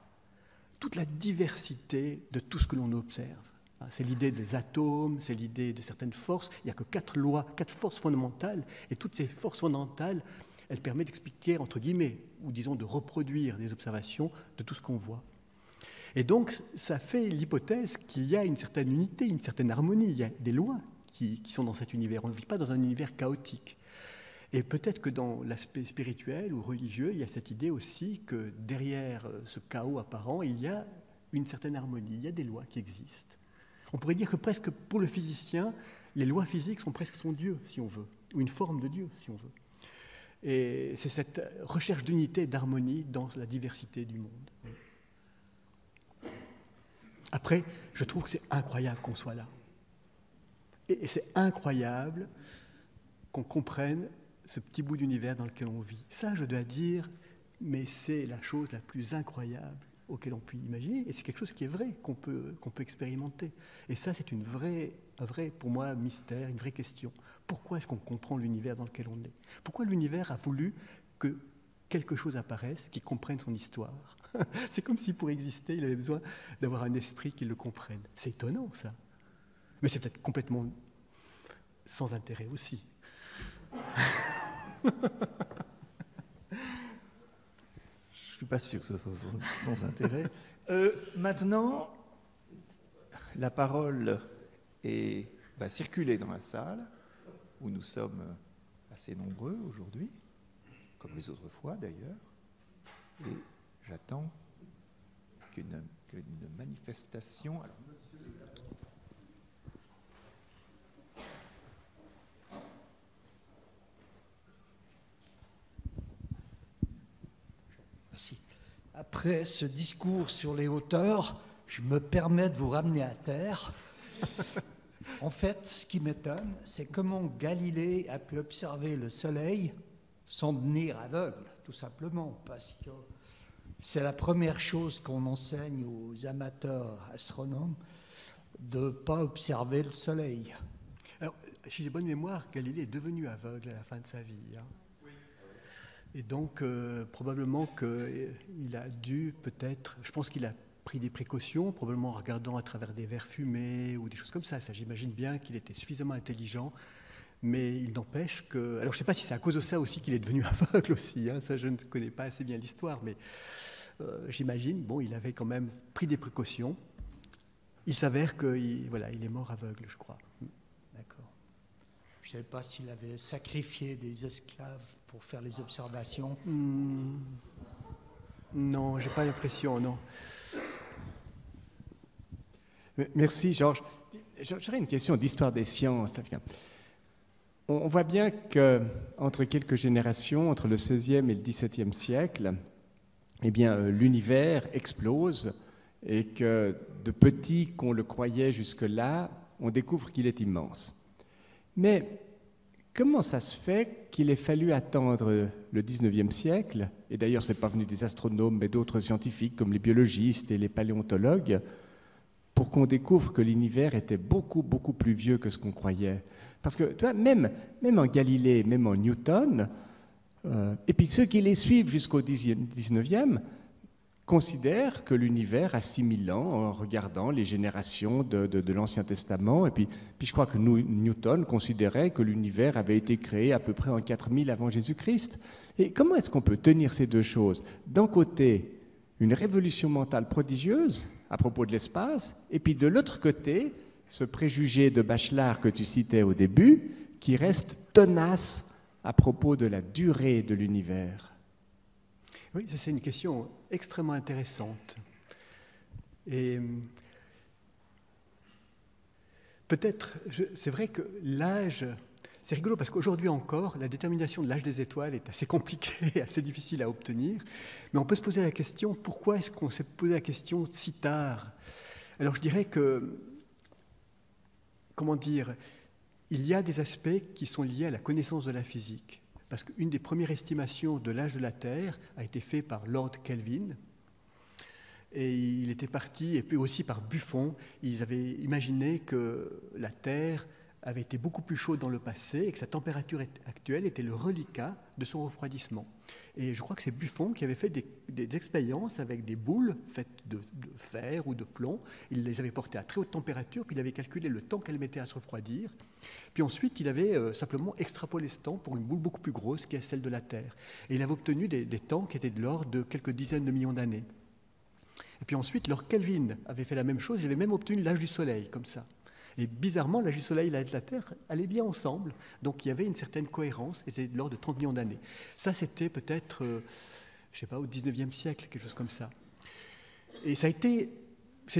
toute la diversité de tout ce que l'on observe. C'est l'idée des atomes, c'est l'idée de certaines forces. Il n'y a que 4 lois, 4 forces fondamentales, et toutes ces forces fondamentales, elles permettent d'expliquer, entre guillemets, ou disons de reproduire des observations de tout ce qu'on voit. Et donc, ça fait l'hypothèse qu'il y a une certaine unité, une certaine harmonie. Il y a des lois qui sont dans cet univers. On ne vit pas dans un univers chaotique. Et peut-être que dans l'aspect spirituel ou religieux, il y a cette idée aussi que derrière ce chaos apparent, il y a une certaine harmonie, il y a des lois qui existent. On pourrait dire que presque pour le physicien, les lois physiques sont presque son Dieu, si on veut, ou une forme de Dieu, si on veut. Et c'est cette recherche d'unité et d'harmonie dans la diversité du monde. Après, je trouve que c'est incroyable qu'on soit là. Et c'est incroyable qu'on comprenne ce petit bout d'univers dans lequel on vit. Ça, je dois dire, mais c'est la chose la plus incroyable auquel on peut imaginer, et c'est quelque chose qui est vrai, qu'on peut expérimenter. Et ça, c'est un vrai, pour moi, mystère, une vraie question. Pourquoi est-ce qu'on comprend l'univers dans lequel on est? Pourquoi l'univers a voulu que quelque chose apparaisse qui comprenne son histoire? C'est comme si pour exister, il avait besoin d'avoir un esprit qui le comprenne. C'est étonnant, ça. Mais c'est peut-être complètement sans intérêt aussi. Je ne suis pas sûr que ce soit sans intérêt. Maintenant, la parole va circuler dans la salle, où nous sommes assez nombreux aujourd'hui, comme les autres fois d'ailleurs, et j'attends qu'une manifestation... Alors, Merci. Après ce discours sur les hauteurs, je me permets de vous ramener à terre. En fait, ce qui m'étonne, c'est comment Galilée a pu observer le Soleil sans devenir aveugle, tout simplement, parce que c'est la première chose qu'on enseigne aux amateurs astronomes, de ne pas observer le Soleil. Alors, si j'ai bonne mémoire, Galilée est devenu aveugle à la fin de sa vie. Hein. Oui. Et donc, probablement qu'il a dû peut-être, je pense qu'il a pris des précautions, probablement en regardant à travers des verres fumés ou des choses comme ça. Ça, j'imagine bien qu'il était suffisamment intelligent, mais il n'empêche que... Alors, je ne sais pas si c'est à cause de ça aussi qu'il est devenu aveugle aussi. Hein. Ça, je ne connais pas assez bien l'histoire, mais j'imagine, bon, il avait quand même pris des précautions. Il s'avère qu'il il est mort aveugle, je crois. D'accord. Je ne savais pas s'il avait sacrifié des esclaves pour faire les observations. Non, je n'ai pas l'impression, non. Merci, Georges. J'aurais une question d'histoire des sciences. On voit bien qu'entre quelques générations, entre le XVIe et le XVIIe siècle, eh bien, l'univers explose et que de petit qu'on le croyait jusque-là, on découvre qu'il est immense. Mais comment ça se fait qu'il ait fallu attendre le XIXe siècle, et d'ailleurs ce n'est pas venu des astronomes, mais d'autres scientifiques comme les biologistes et les paléontologues, pour qu'on découvre que l'univers était beaucoup, beaucoup plus vieux que ce qu'on croyait. Parce que, tu vois, même en Galilée, même en Newton, et puis ceux qui les suivent jusqu'au XIXe, considèrent que l'univers a 6000 ans en regardant les générations de l'Ancien Testament. Et puis je crois que Newton considérait que l'univers avait été créé à peu près en 4000 avant Jésus-Christ. Et comment est-ce qu'on peut tenir ces deux choses? D'un côté, une révolution mentale prodigieuse à propos de l'espace, et puis de l'autre côté, ce préjugé de Bachelard que tu citais au début, qui reste tenace à propos de la durée de l'univers. Oui, c'est une question extrêmement intéressante. Et peut-être, c'est vrai que l'âge, c'est rigolo parce qu'aujourd'hui encore, la détermination de l'âge des étoiles est assez compliquée, assez difficile à obtenir. Mais on peut se poser la question, pourquoi est-ce qu'on s'est posé la question si tard? Alors je dirais que, comment dire, il y a des aspects qui sont liés à la connaissance de la physique. Parce qu'une des premières estimations de l'âge de la Terre a été faite par Lord Kelvin. Et il était parti, et puis aussi par Buffon, ils avaient imaginé que la Terre avait été beaucoup plus chaude dans le passé et que sa température actuelle était le reliquat de son refroidissement. Et je crois que c'est Buffon qui avait fait des expériences avec des boules faites de fer ou de plomb. Il les avait portées à très haute température, puis il avait calculé le temps qu'elles mettaient à se refroidir. Puis ensuite, il avait simplement extrapolé ce temps pour une boule beaucoup plus grosse qui est celle de la Terre. Et il avait obtenu des temps qui étaient de l'ordre de quelques dizaines de millions d'années. Et puis ensuite, Lord Kelvin avait fait la même chose, il avait même obtenu l'âge du Soleil, comme ça. Et bizarrement, l'âge du Soleil et l'âge de la Terre allaient bien ensemble. Donc il y avait une certaine cohérence, et c'était de l'ordre de 30 millions d'années. Ça, c'était peut-être, je ne sais pas, au 19e siècle, quelque chose comme ça. Et c'était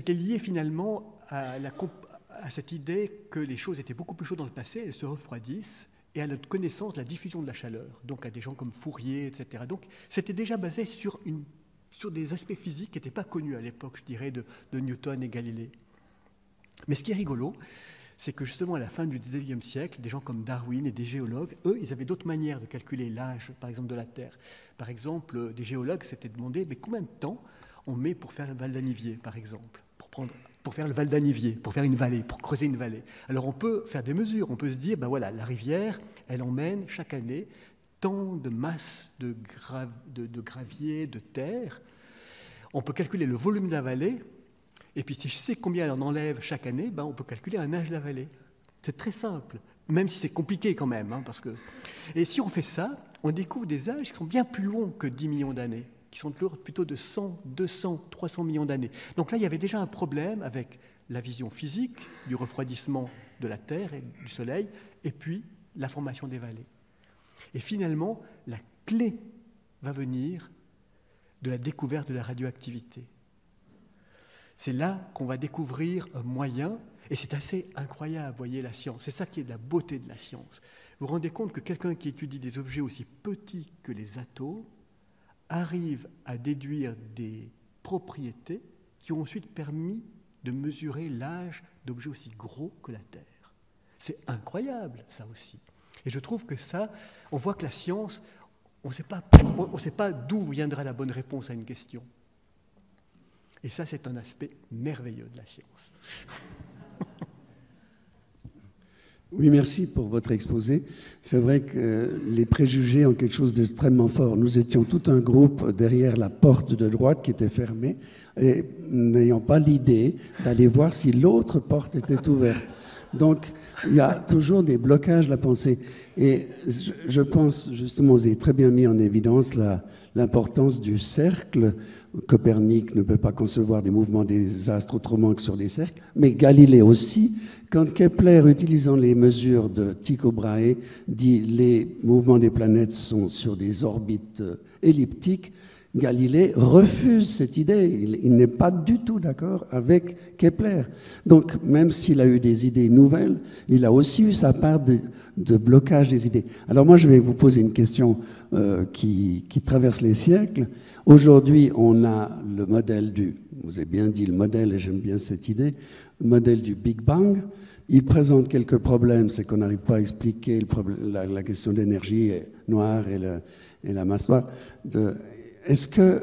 lié finalement à cette idée que les choses étaient beaucoup plus chaudes dans le passé, elles se refroidissent, et à notre connaissance de la diffusion de la chaleur, donc à des gens comme Fourier, etc. Donc c'était déjà basé sur des aspects physiques qui n'étaient pas connus à l'époque, je dirais, de Newton et Galilée. Mais ce qui est rigolo, c'est que justement à la fin du XIXe siècle, des gens comme Darwin et des géologues, eux, ils avaient d'autres manières de calculer l'âge, par exemple, de la Terre. Par exemple, des géologues s'étaient demandé mais combien de temps on met pour faire le Val d'Anivier, par exemple, pour faire le Val d'Anivier, pour faire une vallée, pour creuser une vallée. Alors on peut faire des mesures, on peut se dire, ben voilà, la rivière, elle emmène chaque année tant de masse de gravier, de terre. On peut calculer le volume de la vallée. Et puis, si je sais combien elle en enlève chaque année, ben, on peut calculer un âge de la vallée. C'est très simple, même si c'est compliqué quand même. Hein, parce que... Et si on fait ça, on découvre des âges qui sont bien plus longs que 10 millions d'années, qui sont plutôt de 100, 200, 300 millions d'années. Donc là, il y avait déjà un problème avec la vision physique du refroidissement de la Terre et du Soleil, et puis la formation des vallées. Et finalement, la clé va venir de la découverte de la radioactivité. C'est là qu'on va découvrir un moyen, et c'est assez incroyable, voyez, la science. C'est ça qui est de la beauté de la science. Vous vous rendez compte que quelqu'un qui étudie des objets aussi petits que les atomes arrive à déduire des propriétés qui ont ensuite permis de mesurer l'âge d'objets aussi gros que la Terre. C'est incroyable, ça aussi. Et je trouve que ça, on voit que la science, on ne sait pas d'où viendra la bonne réponse à une question. Et ça, c'est un aspect merveilleux de la science. Oui, merci pour votre exposé. C'est vrai que les préjugés ont quelque chose d'extrêmement fort. Nous étions tout un groupe derrière la porte de droite qui était fermée et n'ayant pas l'idée d'aller voir si l'autre porte était ouverte. Donc, il y a toujours des blocages de la pensée. Et je pense, justement, vous avez très bien mis en évidence l'importance du cercle. Copernic ne peut pas concevoir des mouvements des astres autrement que sur des cercles, mais Galilée aussi. Quand Kepler, utilisant les mesures de Tycho Brahe, dit les mouvements des planètes sont sur des orbites elliptiques, Galilée refuse cette idée. Il n'est pas du tout d'accord avec Kepler. Donc, même s'il a eu des idées nouvelles, il a aussi eu sa part de blocage des idées. Alors moi, je vais vous poser une question qui traverse les siècles. Aujourd'hui, on a le modèle vous avez bien dit le modèle, et j'aime bien cette idée, le modèle du Big Bang. Il présente quelques problèmes, c'est qu'on n'arrive pas à expliquer la question de l'énergie noire et la masse noire. Est-ce que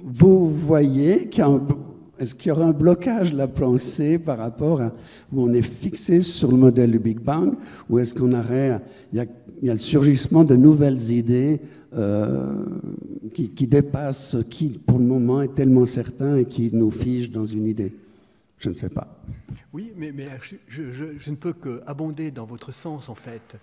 vous voyez est-ce qu'il y aura un blocage de la pensée par rapport à où on est fixé sur le modèle du Big Bang, ou est-ce il y a le surgissement de nouvelles idées qui dépassent ce qui, pour le moment, est tellement certain et qui nous fige dans une idée? Je ne sais pas. Oui, mais je ne peux qu'abonder dans votre sens, en fait.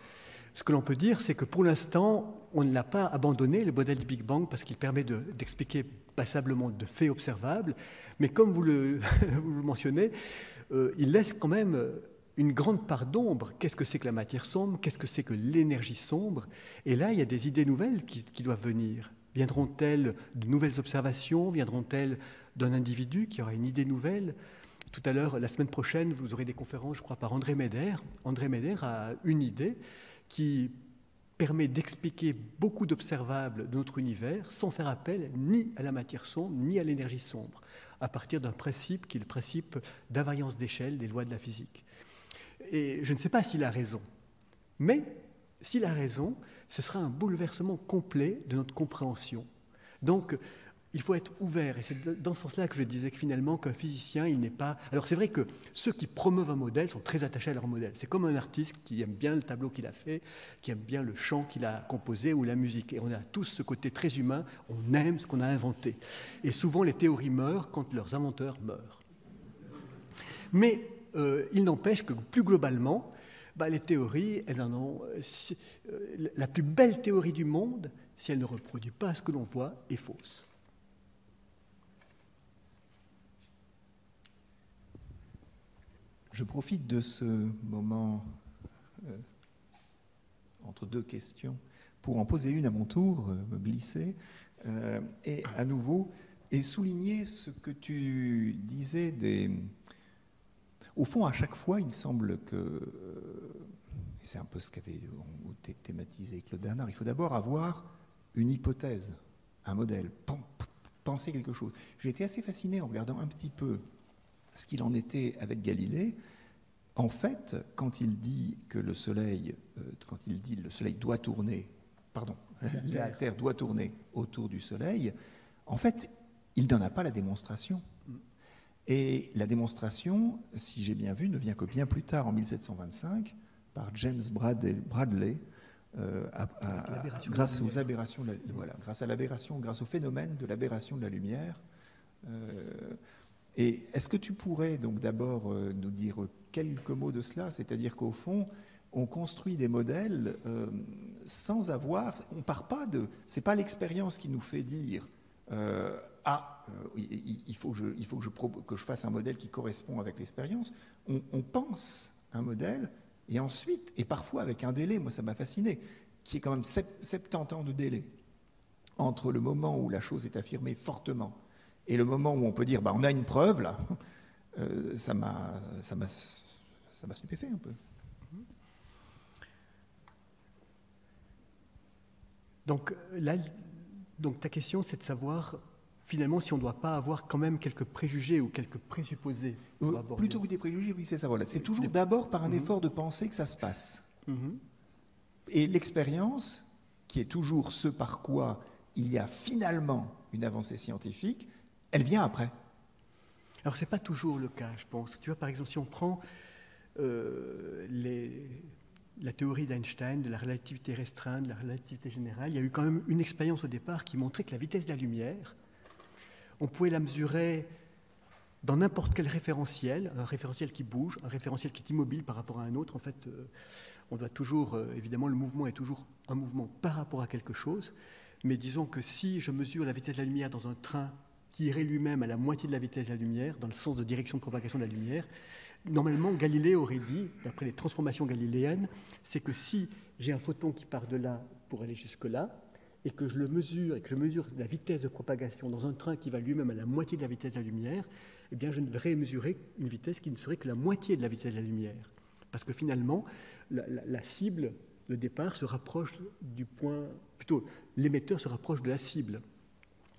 Ce que l'on peut dire, c'est que pour l'instant, on ne l'a pas abandonné, le modèle du Big Bang, parce qu'il permet d'expliquer passablement de faits observables. Mais comme vous le mentionnez, il laisse quand même une grande part d'ombre. Qu'est-ce que c'est que la matière sombre? Qu'est-ce que c'est que l'énergie sombre? Et là, il y a des idées nouvelles qui doivent venir. Viendront-elles de nouvelles observations? Viendront-elles d'un individu qui aura une idée nouvelle? Tout à l'heure, la semaine prochaine, vous aurez des conférences, je crois, par André Meder. André Meder a une idée qui permet d'expliquer beaucoup d'observables de notre univers sans faire appel ni à la matière sombre ni à l'énergie sombre, à partir d'un principe qui est le principe d'invariance d'échelle des lois de la physique. Et je ne sais pas s'il a raison, mais s'il a raison, ce sera un bouleversement complet de notre compréhension. Donc, il faut être ouvert, et c'est dans ce sens-là que je disais que finalement, qu'un physicien, il n'est pas... Alors c'est vrai que ceux qui promeuvent un modèle sont très attachés à leur modèle. C'est comme un artiste qui aime bien le tableau qu'il a fait, qui aime bien le chant qu'il a composé ou la musique. Et on a tous ce côté très humain, on aime ce qu'on a inventé. Et souvent, les théories meurent quand leurs inventeurs meurent. Mais il n'empêche que plus globalement, les théories, elles en ont... la plus belle théorie du monde, si elle ne reproduit pas ce que l'on voit, est fausse. Je profite de ce moment entre deux questions pour en poser une à mon tour, me glisser, et à nouveau, et souligner ce que tu disais Au fond, à chaque fois, il me semble que, et c'est un peu ce qu'avait thématisé Claude Bernard, il faut d'abord avoir une hypothèse, un modèle, penser quelque chose. J'ai été assez fasciné en regardant un petit peu ce qu'il en était avec Galilée. En fait, quand il dit que le Soleil doit tourner, la Terre doit tourner autour du Soleil, en fait, il n'en a pas la démonstration. Et la démonstration, si j'ai bien vu, ne vient que bien plus tard, en 1725, par James Bradley, grâce aux aberrations, grâce au phénomène de l'aberration de la lumière. Et est-ce que tu pourrais donc d'abord nous dire quelques mots de cela? C'est-à-dire qu'au fond, on construit des modèles sans avoir... On part pas de... C'est pas l'expérience qui nous fait dire il faut que je fasse un modèle qui correspond avec l'expérience. On pense un modèle et ensuite, et parfois avec un délai, moi ça m'a fasciné, qui est quand même 70 ans de délai entre le moment où la chose est affirmée fortement et le moment où on peut dire, on a une preuve, là, ça m'a stupéfait un peu. Donc ta question, c'est de savoir finalement, si on ne doit pas avoir quand même quelques préjugés ou quelques présupposés. Plutôt que des préjugés, oui, c'est ça. Voilà. C'est toujours d'abord par un effort de penser que ça se passe. Et l'expérience, qui est toujours ce par quoi il y a finalement une avancée scientifique, elle vient après. Alors, ce n'est pas toujours le cas, je pense. Tu vois, par exemple, si on prend la théorie d'Einstein, de la relativité restreinte, de la relativité générale, il y a eu quand même une expérience au départ qui montrait que la vitesse de la lumière, on pouvait la mesurer dans n'importe quel référentiel, un référentiel qui bouge, un référentiel qui est immobile par rapport à un autre. En fait, on doit toujours, évidemment, le mouvement est toujours un mouvement par rapport à quelque chose, mais disons que si je mesure la vitesse de la lumière dans un train qui irait lui-même à la moitié de la vitesse de la lumière, dans le sens de direction de propagation de la lumière, normalement, Galilée aurait dit, d'après les transformations galiléennes, c'est que si j'ai un photon qui part de là pour aller jusque-là, et que je le mesure, et que je mesure la vitesse de propagation dans un train qui va lui-même à la moitié de la vitesse de la lumière, eh bien, je devrais mesurer une vitesse qui ne serait que la moitié de la vitesse de la lumière. Parce que finalement, la cible, le départ, se rapproche du point... Plutôt, l'émetteur se rapproche de la cible.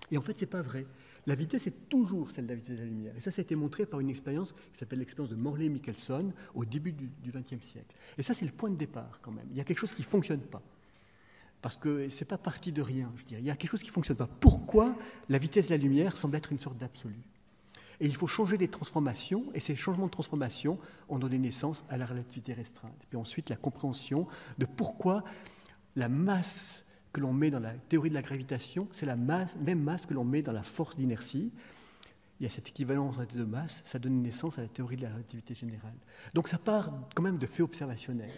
Et en fait, ce n'est pas vrai. La vitesse est toujours celle de la vitesse de la lumière. Et ça a été montré par une expérience qui s'appelle l'expérience de Morley-Michelson au début du XXe siècle. Et ça, c'est le point de départ quand même. Il y a quelque chose qui ne fonctionne pas. Parce que ce n'est pas parti de rien, je dirais. Il y a quelque chose qui ne fonctionne pas. Pourquoi la vitesse de la lumière semble être une sorte d'absolu? Et il faut changer les transformations, et ces changements de transformation ont donné naissance à la relativité restreinte. Et puis ensuite, la compréhension de pourquoi la masse que l'on met dans la théorie de la gravitation, c'est la même masse que l'on met dans la force d'inertie. Il y a cette équivalence entre les deux masses, ça donne naissance à la théorie de la relativité générale. Donc ça part quand même de faits observationnels.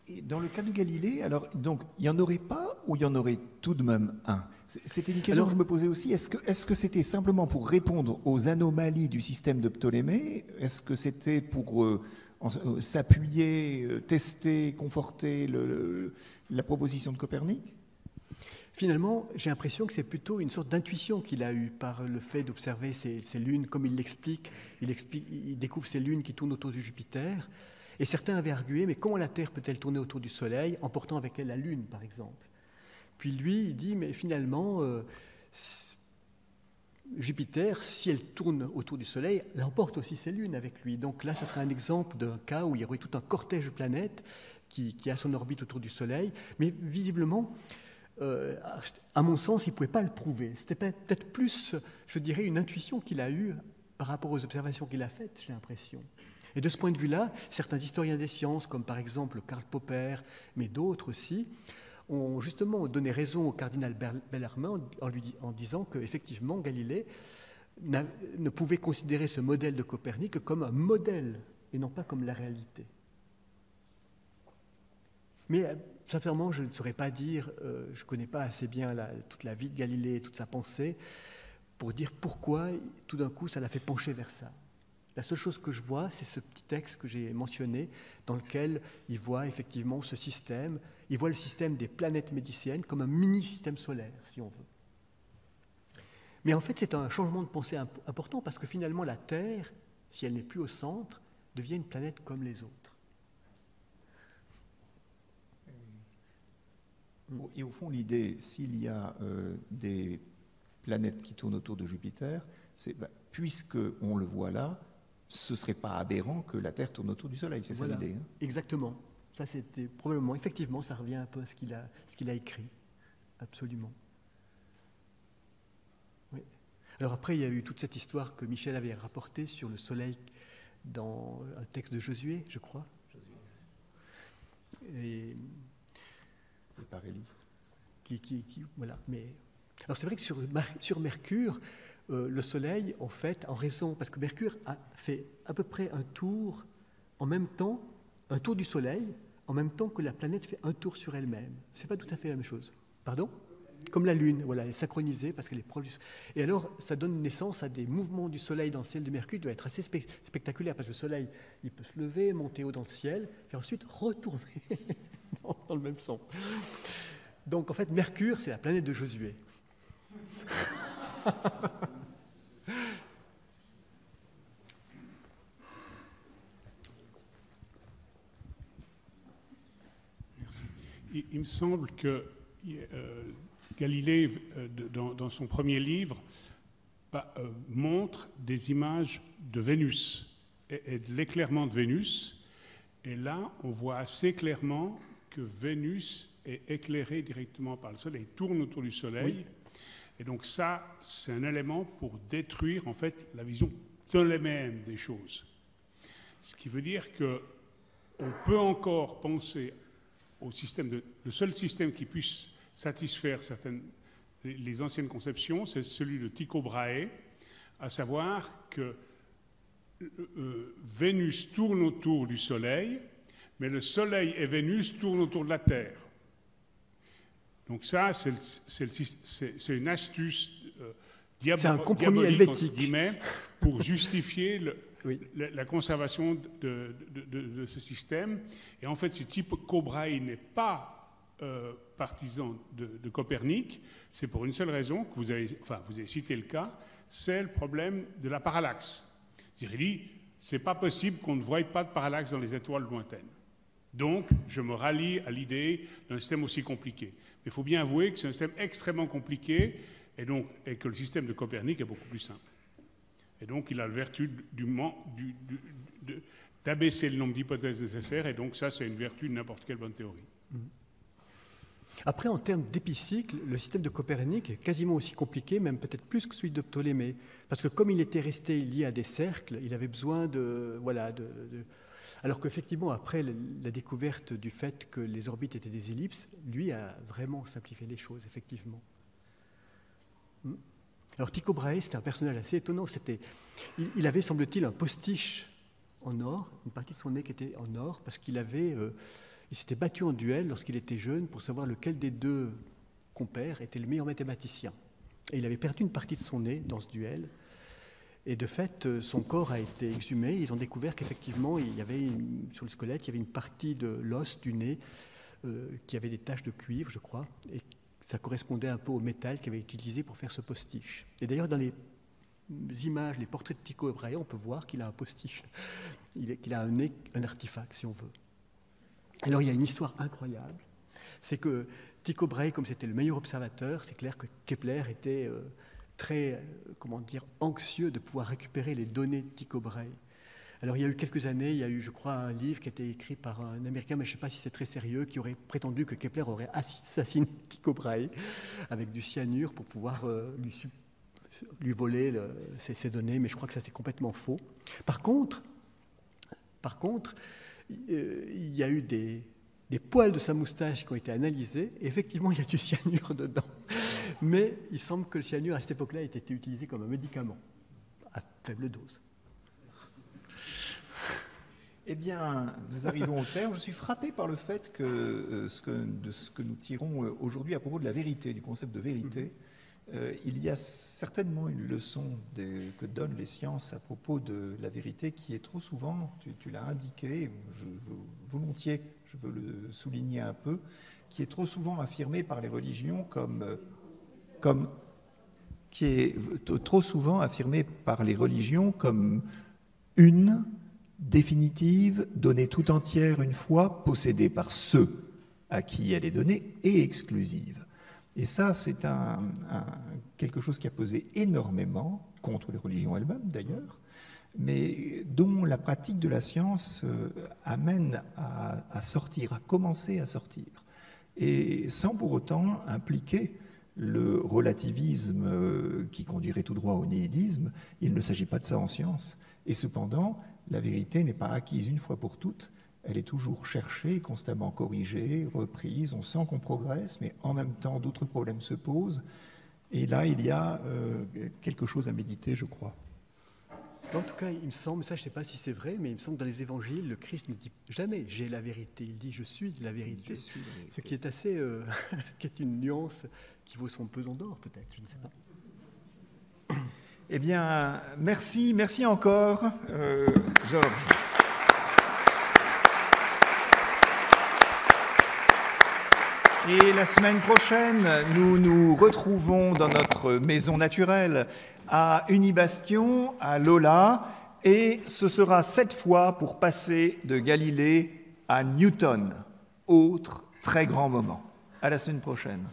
Et dans le cas de Galilée, alors, donc, il n'y en aurait pas ou il y en aurait tout de même un? C'était une question que je me posais aussi. Est-ce que c'était simplement pour répondre aux anomalies du système de Ptolémée? Est-ce que c'était pour s'appuyer, tester, conforter la proposition de Copernic? Finalement, j'ai l'impression que c'est plutôt une sorte d'intuition qu'il a eue par le fait d'observer ces lunes, comme il l'explique. Il découvre ces lunes qui tournent autour de Jupiter. Et certains avaient argué, mais comment la Terre peut-elle tourner autour du Soleil en portant avec elle la Lune, par exemple? Puis lui, il dit, mais finalement, Jupiter, si elle tourne autour du Soleil, elle emporte aussi ses lunes avec lui. Donc là, ce serait un exemple d'un cas où il y aurait tout un cortège de planètes qui a son orbite autour du Soleil. Mais visiblement, à mon sens, il ne pouvait pas le prouver. C'était peut-être plus, je dirais, une intuition qu'il a eue par rapport aux observations qu'il a faites, j'ai l'impression. Et de ce point de vue-là, certains historiens des sciences, comme par exemple Karl Popper, mais d'autres aussi, ont justement donné raison au cardinal Bellarmine en disant qu'effectivement, Galilée ne pouvait considérer ce modèle de Copernic que comme un modèle et non pas comme la réalité. Mais sincèrement, je ne saurais pas dire, je ne connais pas assez bien toute la vie de Galilée, toute sa pensée, pour dire pourquoi tout d'un coup ça l'a fait pencher vers ça. La seule chose que je vois, c'est ce petit texte que j'ai mentionné, dans lequel il voit effectivement ce système, il voit le système des planètes médiciennes comme un mini-système solaire, si on veut. Mais en fait, c'est un changement de pensée important, parce que finalement, la Terre, si elle n'est plus au centre, devient une planète comme les autres. Et au fond, l'idée, s'il y a des planètes qui tournent autour de Jupiter, c'est puisqu'on le voit là, ce ne serait pas aberrant que la Terre tourne autour du Soleil, c'est ça l'idée. Hein? Exactement. Ça, c'était probablement, effectivement, ça revient un peu à ce qu'il a écrit. Absolument. Oui. Alors après, il y a eu toute cette histoire que Michel avait rapportée sur le Soleil dans un texte de Josué, je crois. Et Parélie. Voilà. Mais alors c'est vrai que sur Mercure, le Soleil, en fait, en raison, parce que Mercure a fait à peu près un tour en même temps, un tour du Soleil, en même temps que la planète fait un tour sur elle-même. C'est pas tout à fait la même chose. Pardon? Comme la Lune, voilà, elle est synchronisée parce qu'elle est proche du Soleil. Et alors, ça donne naissance à des mouvements du Soleil dans le ciel de Mercure qui doivent être assez spectaculaires, parce que le Soleil, il peut se lever, monter haut dans le ciel, puis ensuite retourner dans le même sens. Donc, en fait, Mercure, c'est la planète de Josué. Merci. Il me semble que Galilée, dans son premier livre, montre des images de Vénus et de l'éclairement de Vénus. Et là, on voit assez clairement que Vénus est éclairée directement par le Soleil, tourne autour du Soleil. Oui. Et donc ça, c'est un élément pour détruire en fait la vision ptoléméenne des choses. Ce qui veut dire qu'on peut encore penser au système le seul système qui puisse satisfaire les anciennes conceptions, c'est celui de Tycho Brahe, à savoir que Vénus tourne autour du Soleil, mais le Soleil et Vénus tournent autour de la Terre. Donc ça, c'est une astuce c'est un compromis helvétique pour justifier la conservation de ce système. Et en fait, si Tycho Brahe n'est pas partisan de Copernic, c'est pour une seule raison, que vous avez cité le cas, c'est le problème de la parallaxe. C'est-à-dire, il dit, c'est pas possible qu'on ne voie pas de parallaxe dans les étoiles lointaines. Donc, je me rallie à l'idée d'un système aussi compliqué. Mais il faut bien avouer que c'est un système extrêmement compliqué et que le système de Copernic est beaucoup plus simple. Et donc, il a la vertu d'abaisser le nombre d'hypothèses nécessaires, et donc ça, c'est une vertu de n'importe quelle bonne théorie. Après, en termes d'épicycle, le système de Copernic est quasiment aussi compliqué, même peut-être plus que celui de Ptolémée. Parce que comme il était resté lié à des cercles, il avait besoin alors qu'effectivement, après la découverte du fait que les orbites étaient des ellipses, lui a vraiment simplifié les choses, effectivement. Alors Tycho Brahe, c'était un personnage assez étonnant. Il avait, semble-t-il, un postiche en or, une partie de son nez qui était en or, parce qu'il s'était battu en duel lorsqu'il était jeune pour savoir lequel des deux compères était le meilleur mathématicien. Et il avait perdu une partie de son nez dans ce duel. Et de fait, son corps a été exhumé. Ils ont découvert qu'effectivement, sur le squelette, il y avait une partie de l'os du nez qui avait des taches de cuivre, je crois, et ça correspondait un peu au métal qu'il avait utilisé pour faire ce postiche. Et d'ailleurs, dans les images, les portraits de Tycho Brahe, on peut voir qu'il a un postiche, qu'il a un nez, un artefact, si on veut. Alors, il y a une histoire incroyable. C'est que Tycho Brahe, comme c'était le meilleur observateur, c'est clair que Kepler était très, anxieux de pouvoir récupérer les données de Tycho Brahe. Alors, il y a eu quelques années, il y a eu, je crois, un livre qui a été écrit par un Américain, mais je ne sais pas si c'est très sérieux, qui aurait prétendu que Kepler aurait assassiné Tycho Brahe avec du cyanure pour pouvoir lui voler ses données, mais je crois que ça, c'est complètement faux. Par contre, il y a eu des poils de sa moustache qui ont été analysés, et effectivement, il y a du cyanure dedans. Mais il semble que le cyanure, à cette époque-là, ait été utilisé comme un médicament, à faible dose. Eh bien, nous arrivons au terme. Je suis frappé par le fait que ce que nous tirons aujourd'hui à propos de la vérité, du concept de vérité, il y a certainement une leçon que donnent les sciences à propos de la vérité qui est trop souvent, tu l'as indiqué, je veux le souligner un peu, qui est trop souvent affirmée par les religions comme une définitive, donnée tout entière une fois, possédée par ceux à qui elle est donnée et exclusive. Et ça, c'est quelque chose qui a pesé énormément, contre les religions elles-mêmes d'ailleurs, mais dont la pratique de la science amène à sortir, à commencer à sortir, et sans pour autant impliquer le relativisme qui conduirait tout droit au nihilisme. Il ne s'agit pas de ça en science. Et cependant, la vérité n'est pas acquise une fois pour toutes, elle est toujours cherchée, constamment corrigée, reprise, on sent qu'on progresse, mais en même temps d'autres problèmes se posent, et là il y a quelque chose à méditer, je crois. En tout cas, il me semble, ça je ne sais pas si c'est vrai, mais il me semble que dans les évangiles, le Christ ne dit jamais « j'ai la vérité », il dit « je suis la vérité ». Ce qui est assez, qui est une nuance qui vaut son pesant d'or peut-être, je ne sais pas. Eh bien, merci encore, Georges. Et la semaine prochaine, nous nous retrouvons dans notre maison naturelle à Unibastion, à Lola, et ce sera cette fois pour passer de Galilée à Newton, autre très grand moment. À la semaine prochaine.